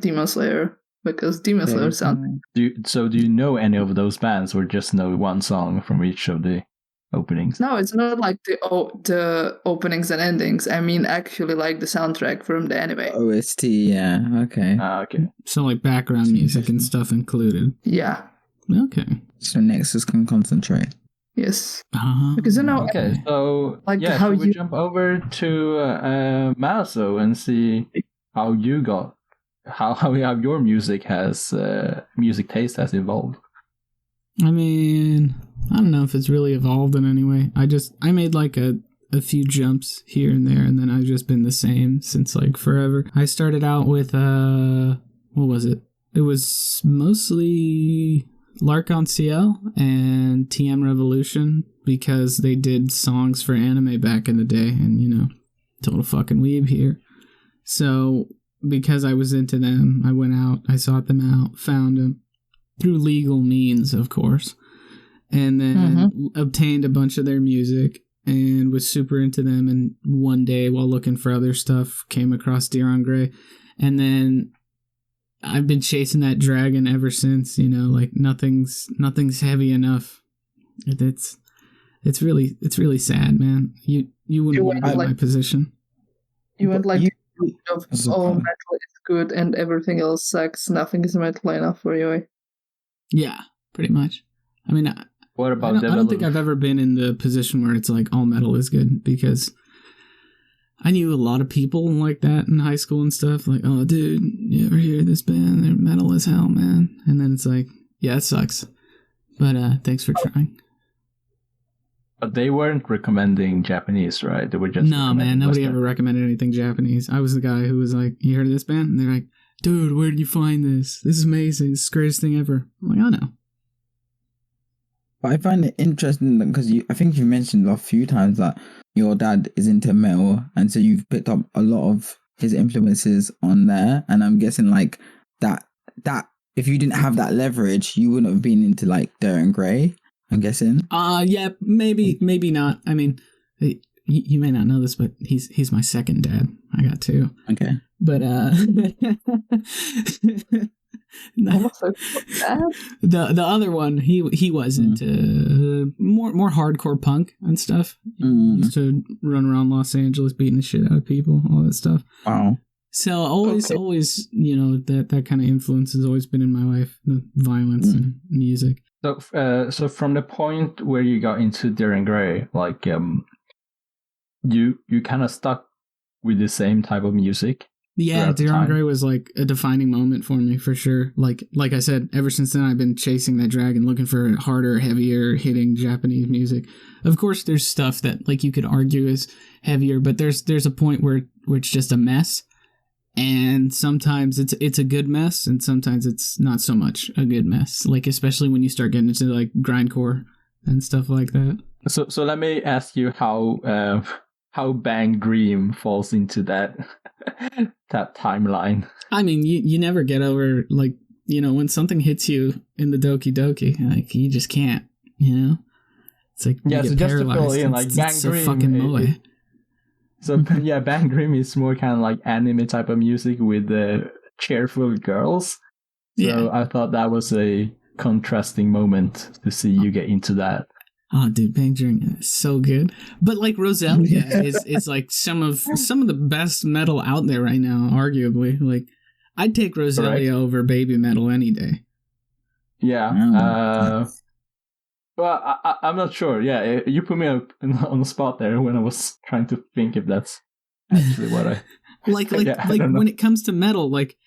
[SPEAKER 2] Demon Slayer, because Demon Slayer sound.
[SPEAKER 4] Do you know any of those bands, or just know one song from each of the openings?
[SPEAKER 2] No, it's not like the openings and endings. I mean, actually, like the soundtrack from the anime.
[SPEAKER 3] OST, yeah. Okay.
[SPEAKER 4] Okay.
[SPEAKER 1] So like background music and stuff included.
[SPEAKER 2] Yeah.
[SPEAKER 1] Okay.
[SPEAKER 3] So Nexus can concentrate.
[SPEAKER 2] Yes.
[SPEAKER 1] Uh-huh.
[SPEAKER 2] Because
[SPEAKER 4] Okay, so
[SPEAKER 2] like
[SPEAKER 4] yeah,
[SPEAKER 2] how
[SPEAKER 4] should we
[SPEAKER 2] you-
[SPEAKER 4] jump over to Maso and see how you got how your music taste has evolved?
[SPEAKER 1] I mean, I don't know if it's really evolved in any way. I made like a few jumps here and there, and then I've just been the same since like forever. I started out with what was it? It was mostly L'Arc-en-Ciel and TM Revolution, because they did songs for anime back in the day, and you know, total fucking weeb here. So because I was into them, I went out, I sought them out, found them through legal means, of course, and then obtained a bunch of their music. and was super into them. And one day, while looking for other stuff, came across Deer on Grey, and then I've been chasing that dragon ever since. You know, like nothing's heavy enough. It's really sad, man. You wouldn't want to be in my position.
[SPEAKER 2] You went like all metal is good and everything else sucks. Nothing is metal enough for you.
[SPEAKER 1] Yeah, pretty much. I mean,
[SPEAKER 4] what about
[SPEAKER 1] I don't think I've ever been in the position where it's like all metal is good, because I knew a lot of people like that in high school and stuff. Like, oh, dude, you ever hear this band? They're metal as hell, man. And then it's like, yeah, it sucks. But thanks for trying.
[SPEAKER 4] But they weren't recommending Japanese, right? They were just
[SPEAKER 1] no, man. Nobody ever recommended anything Japanese. I was the guy who was like, "You heard of this band?" And they're like, "Dude, where did you find this? This is amazing. This is the greatest thing ever." I'm like, "I know."
[SPEAKER 3] But I find it interesting because I think you mentioned a few times that your dad is into metal, and so you've picked up a lot of his influences on there. And I'm guessing like that if you didn't have that leverage, you wouldn't have been into like Dirt and Grey. I'm guessing.
[SPEAKER 1] Yeah, maybe not. I mean, you may not know this, but he's my second dad. I got two.
[SPEAKER 3] Okay.
[SPEAKER 1] But the other one, he was into more hardcore punk and stuff. He used to run around Los Angeles beating the shit out of people, all that stuff.
[SPEAKER 3] Wow.
[SPEAKER 1] So always, you know, that kind of influence has always been in my life, the violence and music.
[SPEAKER 4] So from the point where you got into Deer and Grey, like you kind of stuck with the same type of music.
[SPEAKER 1] Yeah, Deer on Grey was like a defining moment for me, for sure. Like I said, ever since then I've been chasing that dragon, looking for harder, heavier hitting Japanese music. Of course, there's stuff that like you could argue is heavier, but there's a point where it's just a mess. And sometimes it's a good mess, and sometimes it's not so much a good mess. Like especially when you start getting into like grindcore and stuff like that.
[SPEAKER 4] So let me ask you how Bang Dream falls into that that timeline.
[SPEAKER 1] I mean, you never get over like, you know, when something hits you in the Doki Doki, like you just can't, you know. It's like
[SPEAKER 4] yeah,
[SPEAKER 1] you
[SPEAKER 4] so
[SPEAKER 1] get
[SPEAKER 4] just to fill in, like Bang Dream,
[SPEAKER 1] so fucking moe.
[SPEAKER 4] So yeah, Bang Dream is more kind of like anime type of music with cheerful girls. So yeah. I thought that was a contrasting moment to see you get into that.
[SPEAKER 1] Oh, dude, Bang Dream is so good. But like Rosalia is like some of the best metal out there right now, arguably. Like I'd take Rosalia over Baby Metal any day.
[SPEAKER 4] Yeah. Well, I'm not sure. Yeah, you put me on the spot there when I was trying to think if that's actually what I
[SPEAKER 1] like when it comes to metal, like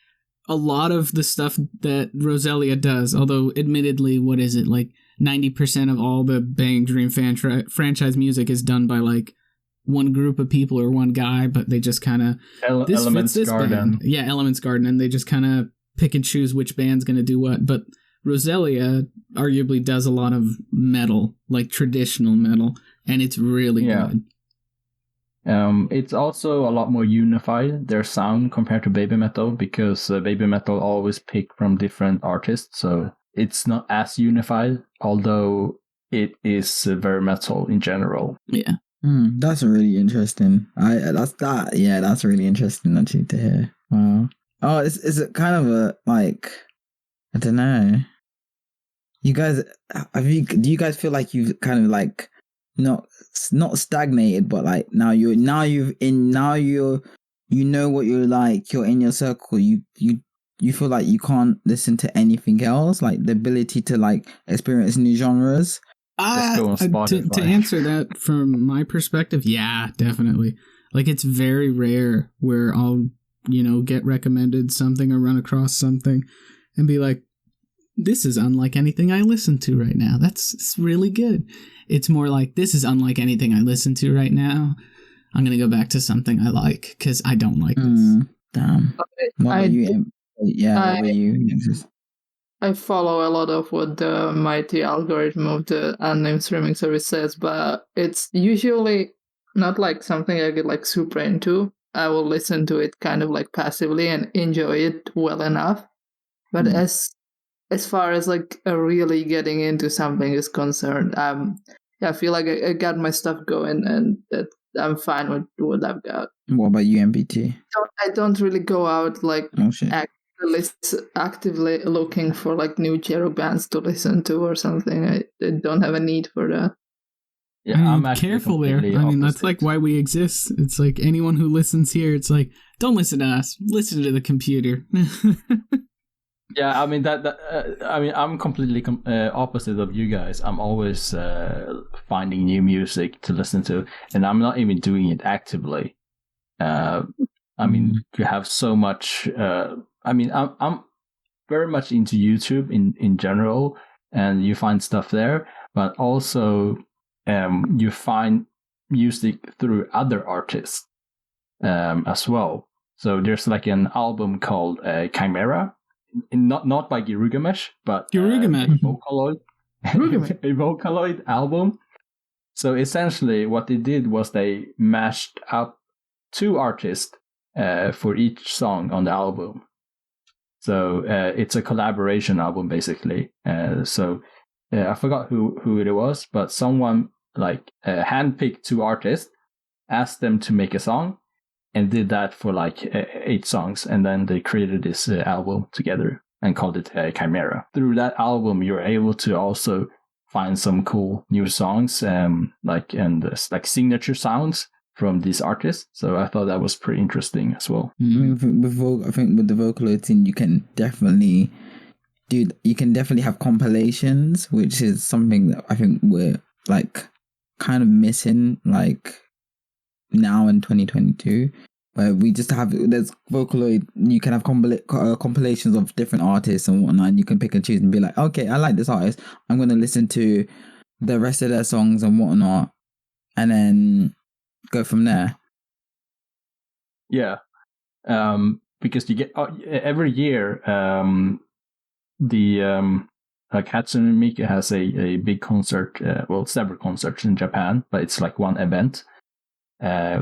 [SPEAKER 1] a lot of the stuff that Rosalia does, although admittedly, what is it, like 90% of all the Bang Dream franchise music is done by like one group of people or one guy, but they just kind of
[SPEAKER 4] Elements Garden.
[SPEAKER 1] Band. Yeah, Elements Garden, and they just kind of pick and choose which band's going to do what. But Rosalia arguably does a lot of metal, like traditional metal, and it's really good.
[SPEAKER 4] It's also a lot more unified, their sound, compared to Baby Metal, because Baby Metal always pick from different artists, so it's not as unified, although it is very metal in general.
[SPEAKER 1] Yeah.
[SPEAKER 3] That's really interesting. That's really interesting actually to hear. Wow. Oh, is it kind of a like, I don't know. You guys, do you guys feel like you've kind of like not stagnated, but like you know what you're like, you're in your circle, you feel like you can't listen to anything else, like the ability to like experience new genres?
[SPEAKER 1] To answer that from my perspective, yeah, definitely. Like it's very rare where I'll, you know, get recommended something or run across something and be like, this is unlike anything I listen to right now. It's really good. It's more like, this is unlike anything I listen to right now. I'm going to go back to something I like because I don't like this.
[SPEAKER 3] Damn. What about you? Nexus?
[SPEAKER 2] I follow a lot of what the mighty algorithm of the unnamed streaming service says, but it's usually not like something I get like super into. I will listen to it kind of like passively and enjoy it well enough. But as far as like really getting into something is concerned, I feel like I got my stuff going, and that I'm fine with what I've got.
[SPEAKER 3] What about you, MBT?
[SPEAKER 2] I don't really go out like
[SPEAKER 3] Oh shit.
[SPEAKER 2] actively looking for like new JROCK bands to listen to or something. I don't have a need for that.
[SPEAKER 4] Yeah,
[SPEAKER 1] I mean,
[SPEAKER 4] I'm actually
[SPEAKER 1] careful there. I mean, that's like why we exist. It's like anyone who listens here, it's like, don't listen to us. Listen to the computer.
[SPEAKER 4] Yeah, I mean I'm completely opposite of you guys. I'm always finding new music to listen to, and I'm not even doing it actively. I mean, you have so much. I mean, I'm very much into YouTube in general, and you find stuff there, but also you find music through other artists as well. So there's like an album called Chimera. Not by Girugamesh, but a Vocaloid, a Vocaloid album. So essentially, what they did was they mashed up 2 artists for each song on the album. So it's a collaboration album, basically. So I forgot who it was, but someone like handpicked 2 artists, asked them to make a song, and did that for like 8 songs, and then they created this album together and called it Chimera. Through that album, you're able to also find some cool new songs, like signature sounds from these artists. So I thought that was pretty interesting as well.
[SPEAKER 3] I think with the Vocaloid thing, you can definitely have compilations, which is something that I think we're like kind of missing, like now in 2022, where we just have, there's Vocaloid, you can have compilations of different artists and whatnot, and you can pick and choose and be like, okay, I like this artist, I'm going to listen to the rest of their songs and whatnot, and then go from there.
[SPEAKER 4] Yeah, because you get every year the Hatsune Miku has a big concert, several concerts in Japan, but it's like one event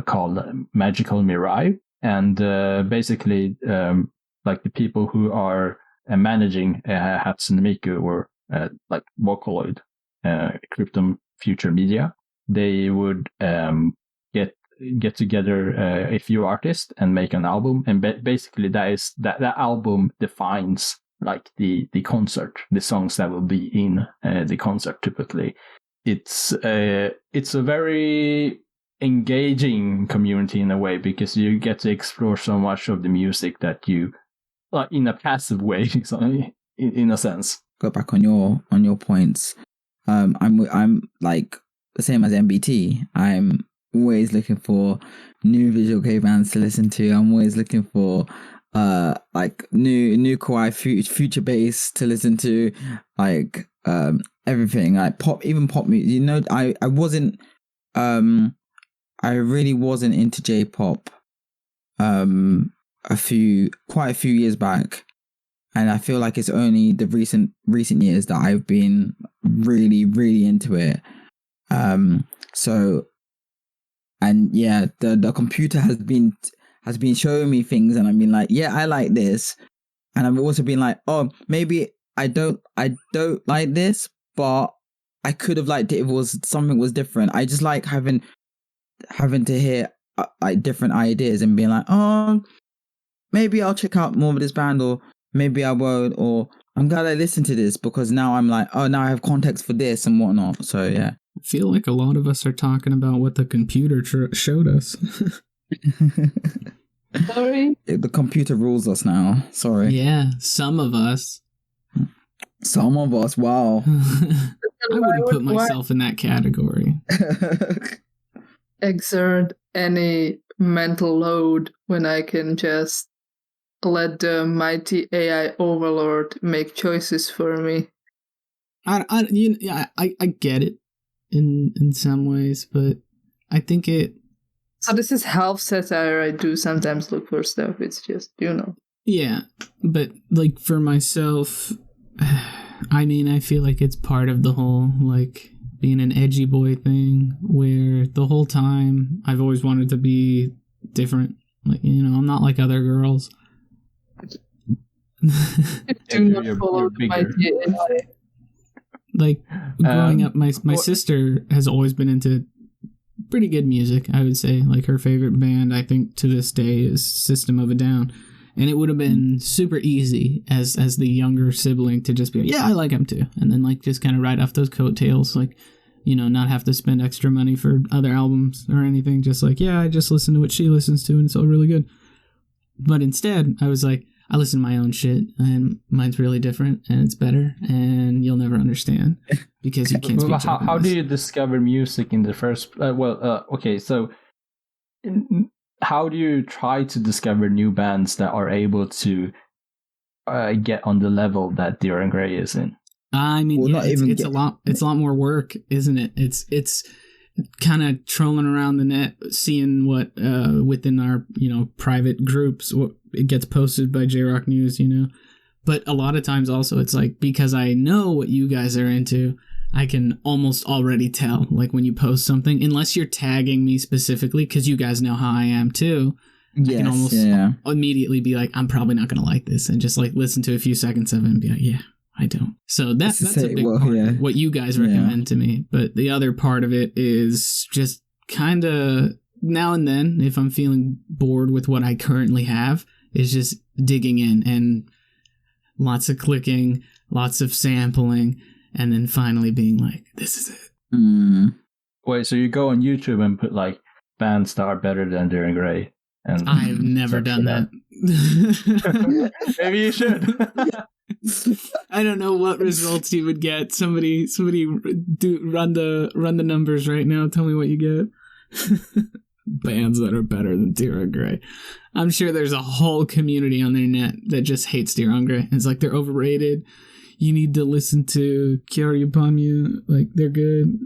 [SPEAKER 4] called Magical Mirai, and basically like the people who are managing Hatsune Miku or like Vocaloid, Cryptum Future Media, they would get together a few artists and make an album, and basically that album defines like the concert, the songs that will be in the concert. Typically, it's a very engaging community in a way, because you get to explore so much of the music that you, like, in a passive way, in a sense.
[SPEAKER 3] Go back on your points. I'm like the same as MBT. I'm always looking for new Visual-kei bands to listen to. I'm always looking for like new kawaii future bass to listen to, like everything, like pop music. You know, I really wasn't into J-pop quite a few years back, and I feel like it's only the recent years that I've been really, really into it. So, and yeah, the computer has been showing me things, and I've been like, yeah, I like this, and I've also been like, oh, maybe I don't like this, but I could have liked it if something was different. I just like having to hear like different ideas and being like, oh, maybe I'll check out more of this band, or maybe I won't, or I'm glad I listened to this because now I'm like, oh, now I have context for this and whatnot. So yeah,
[SPEAKER 1] I feel like a lot of us are talking about what the computer showed us.
[SPEAKER 2] Sorry,
[SPEAKER 3] the computer rules us now. Sorry.
[SPEAKER 1] Yeah, some of us.
[SPEAKER 3] Wow.
[SPEAKER 1] I wouldn't put myself in that category.
[SPEAKER 2] Exert any mental load when I can just let the mighty AI overlord make choices for me.
[SPEAKER 1] I get it in some ways, but I think it.
[SPEAKER 2] So this is half satire. I do sometimes look for stuff. It's just,
[SPEAKER 1] Yeah, but like for myself, I mean, I feel like it's part of the whole like being an edgy boy thing, where the whole time I've always wanted to be different. Like, I'm not like other girls.
[SPEAKER 2] Do not follow the mighty AI.
[SPEAKER 1] Like growing up, my sister has always been into pretty good music, I would say. Like her favorite band, I think to this day, is System of a Down. And it would have been super easy as the younger sibling to just be like, yeah, I like him too. And then like just kind of ride off those coattails, like, you know, not have to spend extra money for other albums or anything. Just like, yeah, I just listen to what she listens to and it's all really good. But instead, I was like, I listen to my own shit and mine's really different and it's better and you'll never understand because you can't speak Japanese.
[SPEAKER 4] How do you discover music in the first... okay, so... How do you try to discover new bands that are able to get on the level that Dear and Grey is in?
[SPEAKER 1] I mean, it's a lot more work, isn't it? It's kind of trolling around the net, seeing what within our, you know, private groups, what it gets posted by JROCK News, you know. But a lot of times also it's like, because I know what you guys are into, I can almost already tell, like when you post something, unless you're tagging me specifically, because you guys know how I am too. Yes, I can almost immediately be like, I'm probably not going to like this, and just like listen to a few seconds of it and be like, yeah, I don't. So that's a big part of what you guys recommend to me. But the other part of it is just kind of now and then, if I'm feeling bored with what I currently have, is just digging in and lots of clicking, lots of sampling, and then finally being like, this is it.
[SPEAKER 4] Wait, so you go on YouTube and put like bands that are better than Dear and Grey? And
[SPEAKER 1] I've never done that.
[SPEAKER 4] Maybe you should.
[SPEAKER 1] I don't know what results you would get. Somebody run the numbers right now. Tell me what you get. Bands that are better than Dear and Grey. I'm sure there's a whole community on the internet that just hates Dear and Grey. It's like they're overrated. You need to listen to Kyoryu Pamyu, like they're good,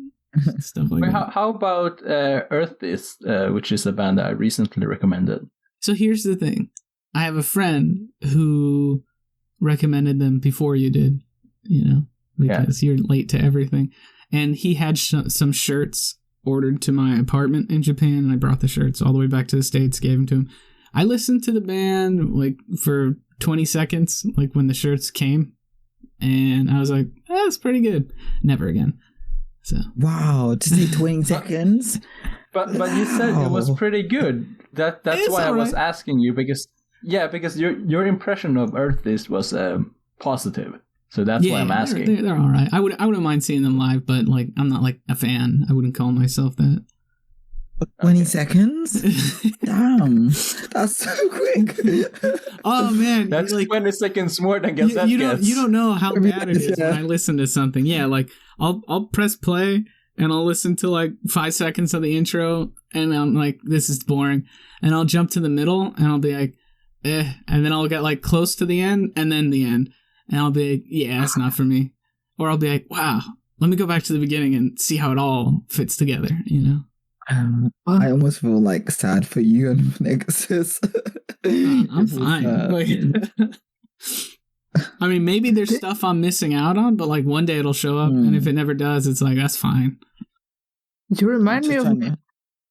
[SPEAKER 1] stuff like that.
[SPEAKER 4] How about Earthbeast, which is a band that I recently recommended?
[SPEAKER 1] So here's the thing. I have a friend who recommended them before you did, you know, because you're late to everything. And he had some shirts ordered to my apartment in Japan, and I brought the shirts all the way back to the States, gave them to him. I listened to the band like for 20 seconds, like when the shirts came. And I was like, that's pretty good. Never again. So
[SPEAKER 3] wow, to say 20 seconds.
[SPEAKER 4] But you said it was pretty good. That's why I was asking you, because your impression of Earthbeast was positive. So that's why I'm asking.
[SPEAKER 1] They're all right. I wouldn't mind seeing them live, but like I'm not like a fan. I wouldn't call myself that.
[SPEAKER 3] 20 seconds? Damn. That's so quick.
[SPEAKER 1] Oh, man.
[SPEAKER 4] That's
[SPEAKER 1] like
[SPEAKER 4] 20 seconds more than gets.
[SPEAKER 1] You don't know how bad it is when I listen to something. Yeah, like I'll press play and I'll listen to like 5 seconds of the intro and I'm like, this is boring. And I'll jump to the middle and I'll be like, and then I'll get like close to the end and then the end. And I'll be like, yeah, that's not for me. Or I'll be like, wow, let me go back to the beginning and see how it all fits together, you know?
[SPEAKER 3] I almost feel like sad for you and Nexus.
[SPEAKER 1] I'm fine. I mean, maybe there's stuff I'm missing out on, but like one day it'll show up, and if it never does, it's like, that's fine.
[SPEAKER 2] You remind me of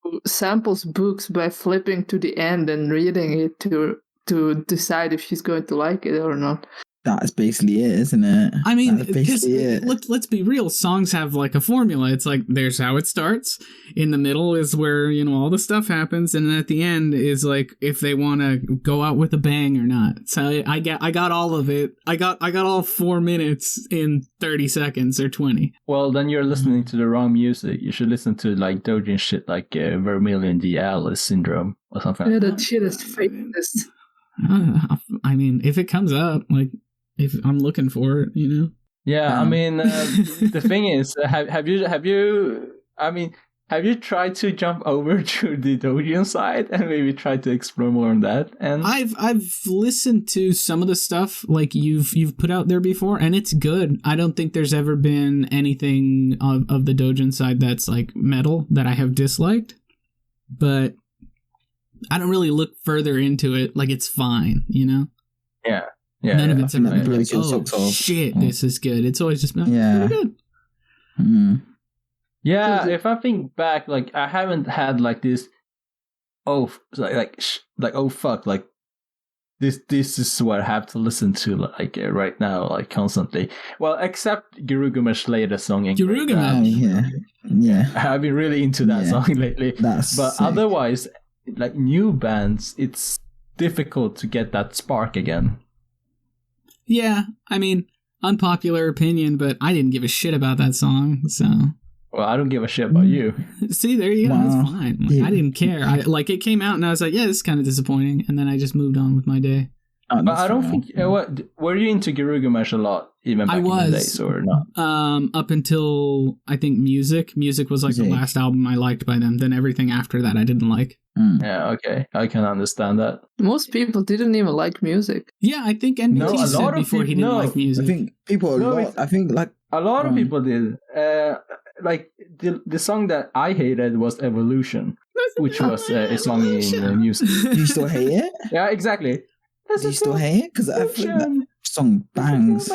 [SPEAKER 2] who samples books by flipping to the end and reading it to decide if she's going to like it or not.
[SPEAKER 3] That's basically it, isn't it?
[SPEAKER 1] I mean, let's be real. Songs have like a formula. It's like, there's how it starts. In the middle is where, you know, all the stuff happens. And at the end is like, if they want to go out with a bang or not. So I got all of it. I got all 4 minutes in 30 seconds or 20.
[SPEAKER 4] Well, then you're listening to the wrong music. You should listen to like Dojin shit like Vermilion, the Alice Syndrome or something.
[SPEAKER 2] Yeah, that shit is famous.
[SPEAKER 1] I mean, if it comes up, like, if I'm looking for it, you know.
[SPEAKER 4] Yeah, I mean, the thing is, have you tried to jump over to the Dojin side and maybe try to explore more on that? And
[SPEAKER 1] I've listened to some of the stuff like you've put out there before, and it's good. I don't think there's ever been anything of the Dojin side that's like metal that I have disliked, but I don't really look further into it. Like, it's fine, you know.
[SPEAKER 4] Yeah.
[SPEAKER 1] None of it's ever been
[SPEAKER 3] really
[SPEAKER 1] like, shit, this is good. It's always just been pretty good.
[SPEAKER 4] Yeah, if I think back, like, I haven't had like this, oh fuck, like this is what I have to listen to like right now, like constantly. Well, except Girugamesh's latest song.
[SPEAKER 1] Girugamesh.
[SPEAKER 3] Yeah.
[SPEAKER 4] I've been really into that song lately.
[SPEAKER 3] That's
[SPEAKER 4] but
[SPEAKER 3] sick.
[SPEAKER 4] otherwise, like new bands, it's difficult to get that spark again.
[SPEAKER 1] Yeah, I mean, unpopular opinion, but I didn't give a shit about that song, so...
[SPEAKER 4] Well, I don't give a shit about you.
[SPEAKER 1] See, there you go.
[SPEAKER 3] Wow.
[SPEAKER 1] That's fine. Like,
[SPEAKER 3] Yeah.
[SPEAKER 1] I didn't care. It came out, and I was like, yeah, this is kind of disappointing, and then I just moved on with my day.
[SPEAKER 3] Oh,
[SPEAKER 4] But I don't
[SPEAKER 3] fair.
[SPEAKER 4] think... were you into Girugamesh a lot, even back
[SPEAKER 1] I
[SPEAKER 4] in the
[SPEAKER 1] was.
[SPEAKER 4] days, or not?
[SPEAKER 1] Up until, I think, Music. Music was like the
[SPEAKER 3] Music.
[SPEAKER 1] last album I liked by them. Then everything after that I didn't like.
[SPEAKER 4] Yeah, okay. I can understand that.
[SPEAKER 2] Most people didn't even like music.
[SPEAKER 1] Yeah, I think NBT
[SPEAKER 4] No, a
[SPEAKER 1] said
[SPEAKER 4] lot of
[SPEAKER 1] before he
[SPEAKER 4] people-
[SPEAKER 1] didn't
[SPEAKER 4] no,
[SPEAKER 1] like music.
[SPEAKER 3] I think people
[SPEAKER 4] No,
[SPEAKER 3] a lot. I think like
[SPEAKER 4] A lot of
[SPEAKER 3] Right.
[SPEAKER 4] people did. Like the song that I hated was Evolution, which was a song in music.
[SPEAKER 3] do you still hate it?
[SPEAKER 4] Yeah, exactly.
[SPEAKER 3] Do you still hate it? Because I think that song bangs.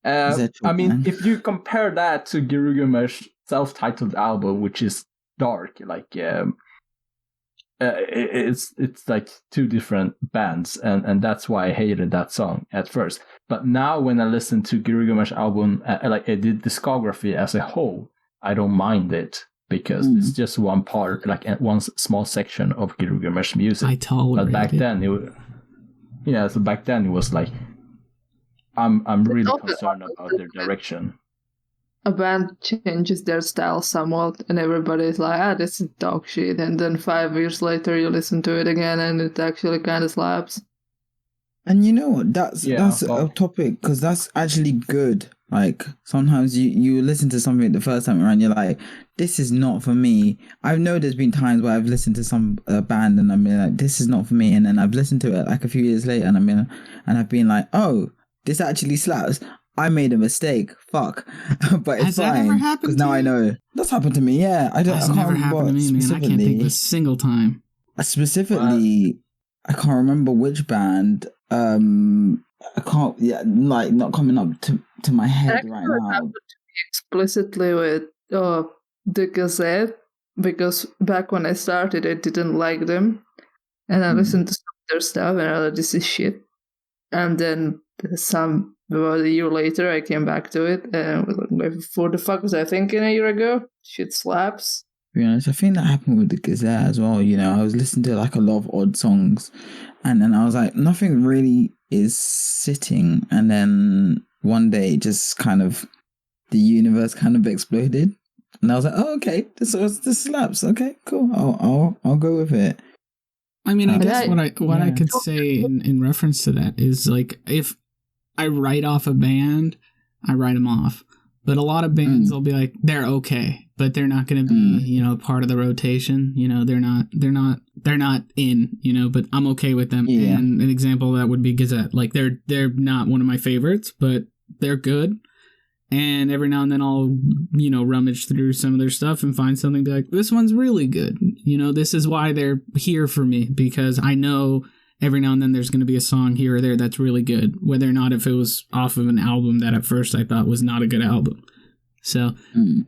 [SPEAKER 4] I mean, if you compare that to Girugamesh's self-titled album, which is dark, like it's like two different bands, and that's why I hated that song at first. But now when I listen to Girugamesh's album, like the discography as a whole, I don't mind it because it's just one part, like one small section of Girugamesh's music.
[SPEAKER 1] I tolerate
[SPEAKER 4] But back
[SPEAKER 1] it.
[SPEAKER 4] then, so back then it was like, I'm really
[SPEAKER 2] also-
[SPEAKER 4] concerned about their direction.
[SPEAKER 2] A band changes their style somewhat, and everybody's like, this is dog shit. And then 5 years later, you listen to it again, and it actually kind of slaps.
[SPEAKER 3] And you know what? That's
[SPEAKER 4] well-
[SPEAKER 3] a topic because that's actually good. Like sometimes you listen to something the first time around, you're like, this is not for me. I know there's been times where I've listened to some band and I'm like, this is not for me, and then I've listened to it like a few years later, and I've been like, oh, this actually slaps. I made a mistake. Fuck. But it's
[SPEAKER 1] Has that ever
[SPEAKER 3] fine
[SPEAKER 1] happened
[SPEAKER 3] because
[SPEAKER 1] to
[SPEAKER 3] now I
[SPEAKER 1] you?
[SPEAKER 3] know. That's happened to me. Yeah, I
[SPEAKER 1] That's
[SPEAKER 3] can't
[SPEAKER 1] never
[SPEAKER 3] remember
[SPEAKER 1] happened to me, man. I can't think of a single time.
[SPEAKER 3] Specifically, I can't remember which band. I can't. Yeah, like not coming up to my head
[SPEAKER 2] Actually,
[SPEAKER 3] right
[SPEAKER 2] it
[SPEAKER 3] now.
[SPEAKER 2] happened to me explicitly with the Gazette, because back when I started, I didn't like them, and I listened to some of their stuff, and I was like, this is shit. And then about a year later, I came back to it, and was like, what the fuck was I thinking a year ago? Shit slaps.
[SPEAKER 3] To be honest, I think that happened with the Gazette as well. You know, I was listening to like a lot of odd songs, and then I was like, nothing really is sitting. And then one day, it just kind of the universe kind of exploded, and I was like, oh, okay, this slaps. Okay, cool. I'll go with it.
[SPEAKER 1] I mean, I
[SPEAKER 3] Okay.
[SPEAKER 1] guess what I
[SPEAKER 3] Yeah.
[SPEAKER 1] could say in reference to that is like if I write off a band, I write them off. But a lot of bands will be like they're okay, but they're not going to be part of the rotation. They're not in. But I'm okay with them.
[SPEAKER 3] Yeah.
[SPEAKER 1] And an example of that would be Gazette. Like they're not one of my favorites, but they're good. And every now and then I'll, rummage through some of their stuff and find something to be like, this one's really good. This is why they're here for me, because I know every now and then there's going to be a song here or there that's really good, whether or not if it was off of an album that at first I thought was not a good album. So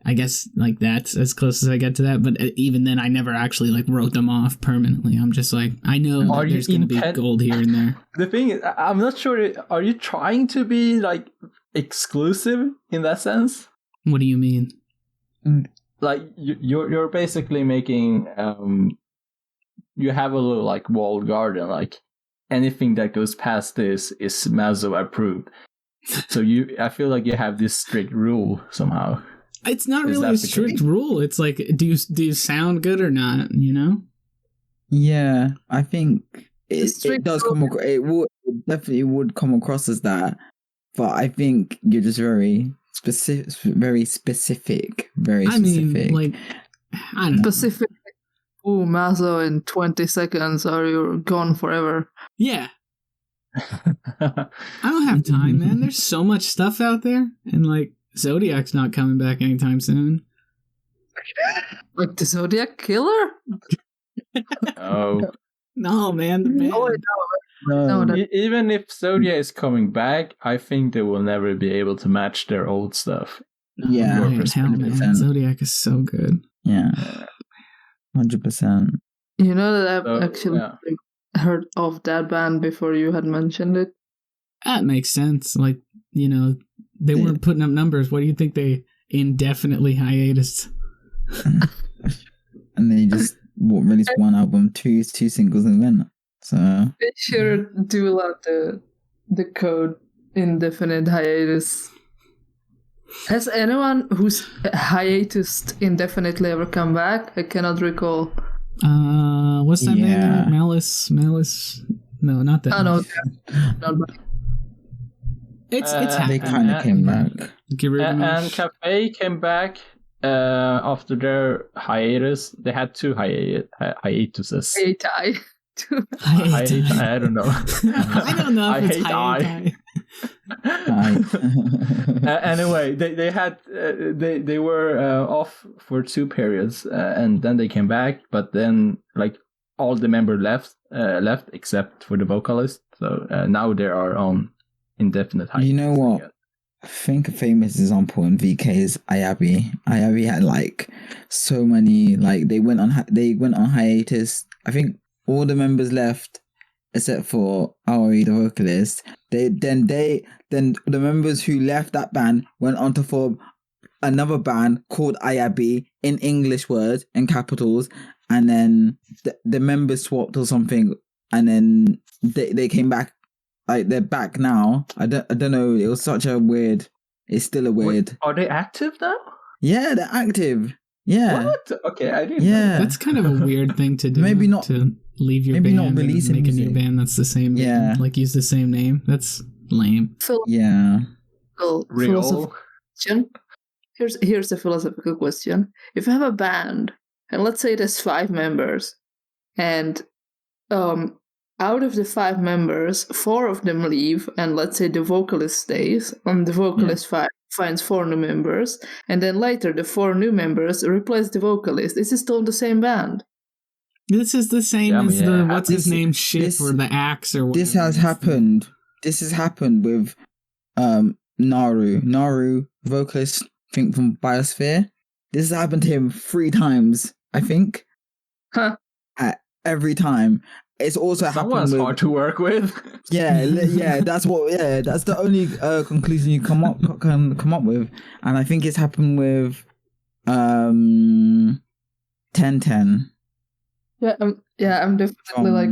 [SPEAKER 1] I guess like that's as close as I get to that. But even then, I never actually like wrote them off permanently. I'm just like, I know that there's going to be gold here and there.
[SPEAKER 4] The thing is, I'm not sure. Are you trying to be like exclusive in that sense?
[SPEAKER 1] What do you mean?
[SPEAKER 4] Like you're basically making you have a little like walled garden. Like anything that goes past this is Mazo approved. So I feel like you have this strict rule somehow.
[SPEAKER 1] It's not
[SPEAKER 4] Is
[SPEAKER 1] really
[SPEAKER 4] that
[SPEAKER 1] a
[SPEAKER 4] the
[SPEAKER 1] strict
[SPEAKER 4] case?
[SPEAKER 1] rule. It's like, do you sound good or not?
[SPEAKER 3] Yeah, I think it
[SPEAKER 2] strict
[SPEAKER 3] does
[SPEAKER 2] rule.
[SPEAKER 3] come across. It definitely would come across as that, but I think you're just very specific, very specific.
[SPEAKER 1] I mean, like, I don't know.
[SPEAKER 2] Specific. Ooh, Mazo in 20 seconds, or you're gone forever.
[SPEAKER 1] Yeah. I don't have time, man. There's so much stuff out there, and like Zodiac's not coming back anytime soon.
[SPEAKER 2] Like the Zodiac Killer?
[SPEAKER 4] Oh,
[SPEAKER 1] No, man. The band.
[SPEAKER 2] Oh, no, that,
[SPEAKER 4] even if Zodiac is coming back, I think they will never be able to match their old stuff.
[SPEAKER 3] Yeah,
[SPEAKER 1] Hell, man.
[SPEAKER 3] 100%.
[SPEAKER 1] Zodiac is so good.
[SPEAKER 3] Yeah, 100%.
[SPEAKER 2] you know that I've
[SPEAKER 4] So,
[SPEAKER 2] actually
[SPEAKER 4] yeah.
[SPEAKER 2] heard of that band before you had mentioned it.
[SPEAKER 1] That makes sense. Like, they weren't putting up numbers. What do you think they indefinitely hiatus?
[SPEAKER 3] And they just released one album, two singles, and then so
[SPEAKER 2] They sure do love the code indefinite hiatus. Has anyone who's hiatused indefinitely ever come back? I cannot recall.
[SPEAKER 1] What's that name? Malice. No, not that.
[SPEAKER 2] Oh no, not back.
[SPEAKER 1] It's
[SPEAKER 3] they
[SPEAKER 1] happened.
[SPEAKER 3] kind of came back.
[SPEAKER 4] And Cafe came back after their hiatus. They had two hiatuses.
[SPEAKER 2] Hiatus.
[SPEAKER 4] I don't know.
[SPEAKER 1] I don't know if
[SPEAKER 4] I
[SPEAKER 1] it's
[SPEAKER 4] hate Anyway, they had they were off for 2 periods, and then they came back. But then, like, all the members left except for the vocalist. So now they are on indefinite hiatus.
[SPEAKER 3] You know what?
[SPEAKER 4] again.
[SPEAKER 3] I think a famous example in VK is Ayabi. Ayabi had like so many, like they went on hiatus. I think all the members left except for Aoi, the vocalist. Then the members who left that band went on to form another band called Ayabi in English words and capitals, and then the members swapped or something, and then they came back. Like, they're back now. I don't know. It was such a weird. It's still a weird.
[SPEAKER 4] Wait, are they active now?
[SPEAKER 3] Yeah, they're active. Yeah.
[SPEAKER 4] What? Okay, I didn't.
[SPEAKER 3] Yeah.
[SPEAKER 1] That's kind of a weird thing to do.
[SPEAKER 3] Maybe not-
[SPEAKER 1] to leave your
[SPEAKER 3] maybe
[SPEAKER 1] band
[SPEAKER 3] not release
[SPEAKER 1] and make a new
[SPEAKER 3] music.
[SPEAKER 1] band that's the same band.
[SPEAKER 3] Yeah.
[SPEAKER 1] Like, use the same name. That's lame.
[SPEAKER 3] Yeah.
[SPEAKER 2] Philosophical question. Here's a philosophical question. If you have a band, and let's say there's 5 members, and out of the 5 members, 4 of them leave, and let's say the vocalist stays, and the vocalist finds 4 new members, and then later the 4 new members replace the vocalist. Is it still the same band?
[SPEAKER 1] This is the same as the what's his name ship
[SPEAKER 3] this-
[SPEAKER 1] or the axe or whatever.
[SPEAKER 3] This has happened. This has happened with Naru. Naru, vocalist, I think from Biosphere. This has happened to him 3 times, I think.
[SPEAKER 2] Huh.
[SPEAKER 3] Every time. It's also
[SPEAKER 4] Someone's
[SPEAKER 3] happened with,
[SPEAKER 4] hard to work with.
[SPEAKER 3] Yeah, that's the only conclusion you can come up with, and I think it's happened with 1010.
[SPEAKER 2] Yeah, I'm definitely like,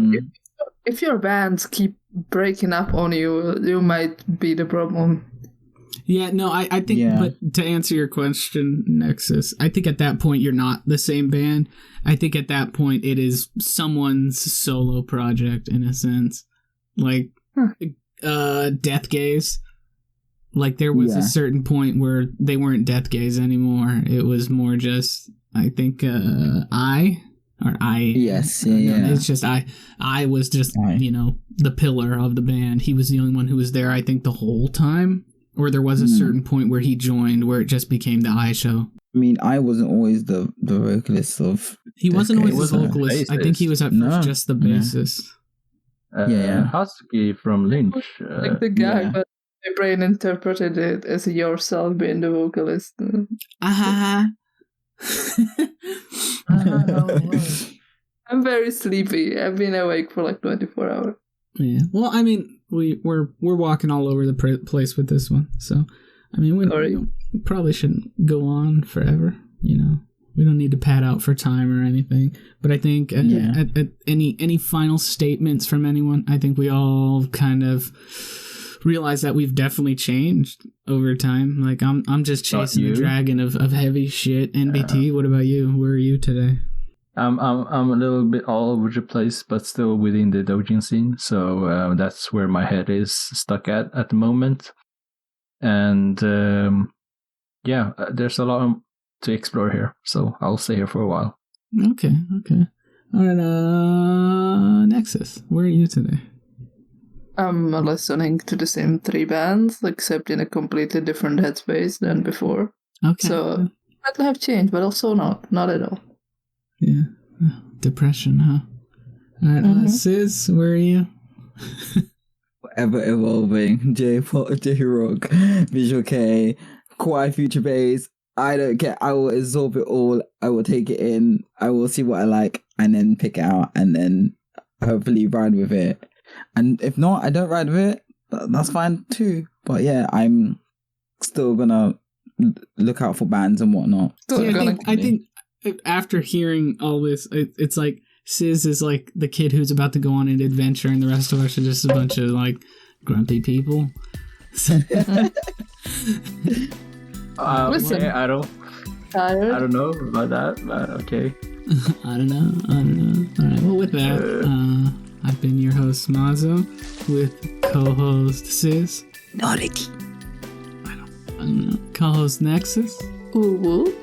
[SPEAKER 2] if your bands keep breaking up on you, you might be the problem.
[SPEAKER 1] Yeah, no, I think, but to answer your question, Nexus, I think at that point you're not the same band. I think at that point it is someone's solo project in a sense. Like, Death Gaze. Like, there was a certain point where they weren't Death Gaze anymore. It was more just, I think, Yes, yeah. It's just, I was just, the pillar of the band. He was the only one who was there, I think, the whole time. Or there was a certain point where he joined where it just became the I show.
[SPEAKER 3] I mean, I wasn't always the vocalist of...
[SPEAKER 1] He wasn't always the vocalist. I think he was at first just the bassist.
[SPEAKER 4] Husky from Lynch.
[SPEAKER 2] Like the guy, but my brain interpreted it as yourself being the vocalist. I'm very sleepy. I've been awake for like 24 hours.
[SPEAKER 1] Yeah. Well, I mean, we're walking all over the place with this one. So, I mean, we probably shouldn't go on forever. We don't need to pad out for time or anything. But I think at any final statements from anyone, I think we all kind of realize that we've definitely changed over time. Like, I'm just chasing the dragon of heavy shit. NBT, what about you? Where are you today?
[SPEAKER 4] I'm a little bit all over the place, but still within the doujin scene. So that's where my head is stuck at the moment. And there's a lot to explore here. So I'll stay here for a while.
[SPEAKER 1] Okay. All right, Nexus, where are you today?
[SPEAKER 2] I'm listening to the same 3 bands, except in a completely different headspace than before.
[SPEAKER 1] Okay.
[SPEAKER 2] So that have changed, but also not at all.
[SPEAKER 1] Yeah. Depression, huh? All right, Sis, where are you?
[SPEAKER 3] Ever evolving. JROCK, Visual-kei, Kawaii Future Bass. I don't care. I will absorb it all. I will take it in. I will see what I like and then pick it out and then hopefully ride with it. And if not, I don't ride with it. That's fine too. But yeah, I'm still gonna look out for bands and whatnot.
[SPEAKER 1] Yeah, I think after hearing all this, it's like Sis is like the kid who's about to go on an adventure, and the rest of us are just a bunch of like grumpy people.
[SPEAKER 2] Listen,
[SPEAKER 4] Okay, I don't know about that, but okay.
[SPEAKER 1] I don't know. All right. Well, with that, I've been your host Mazo with co-host Sis.
[SPEAKER 3] Noriki.
[SPEAKER 1] I don't know. Co-host Nexus.
[SPEAKER 2] Woo woo.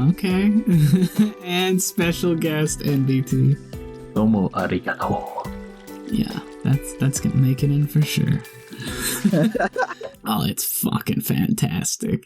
[SPEAKER 1] Okay. And special guest NBT.
[SPEAKER 4] Domo arigato.
[SPEAKER 1] Yeah, that's gonna make it in for sure. Oh, it's fucking fantastic.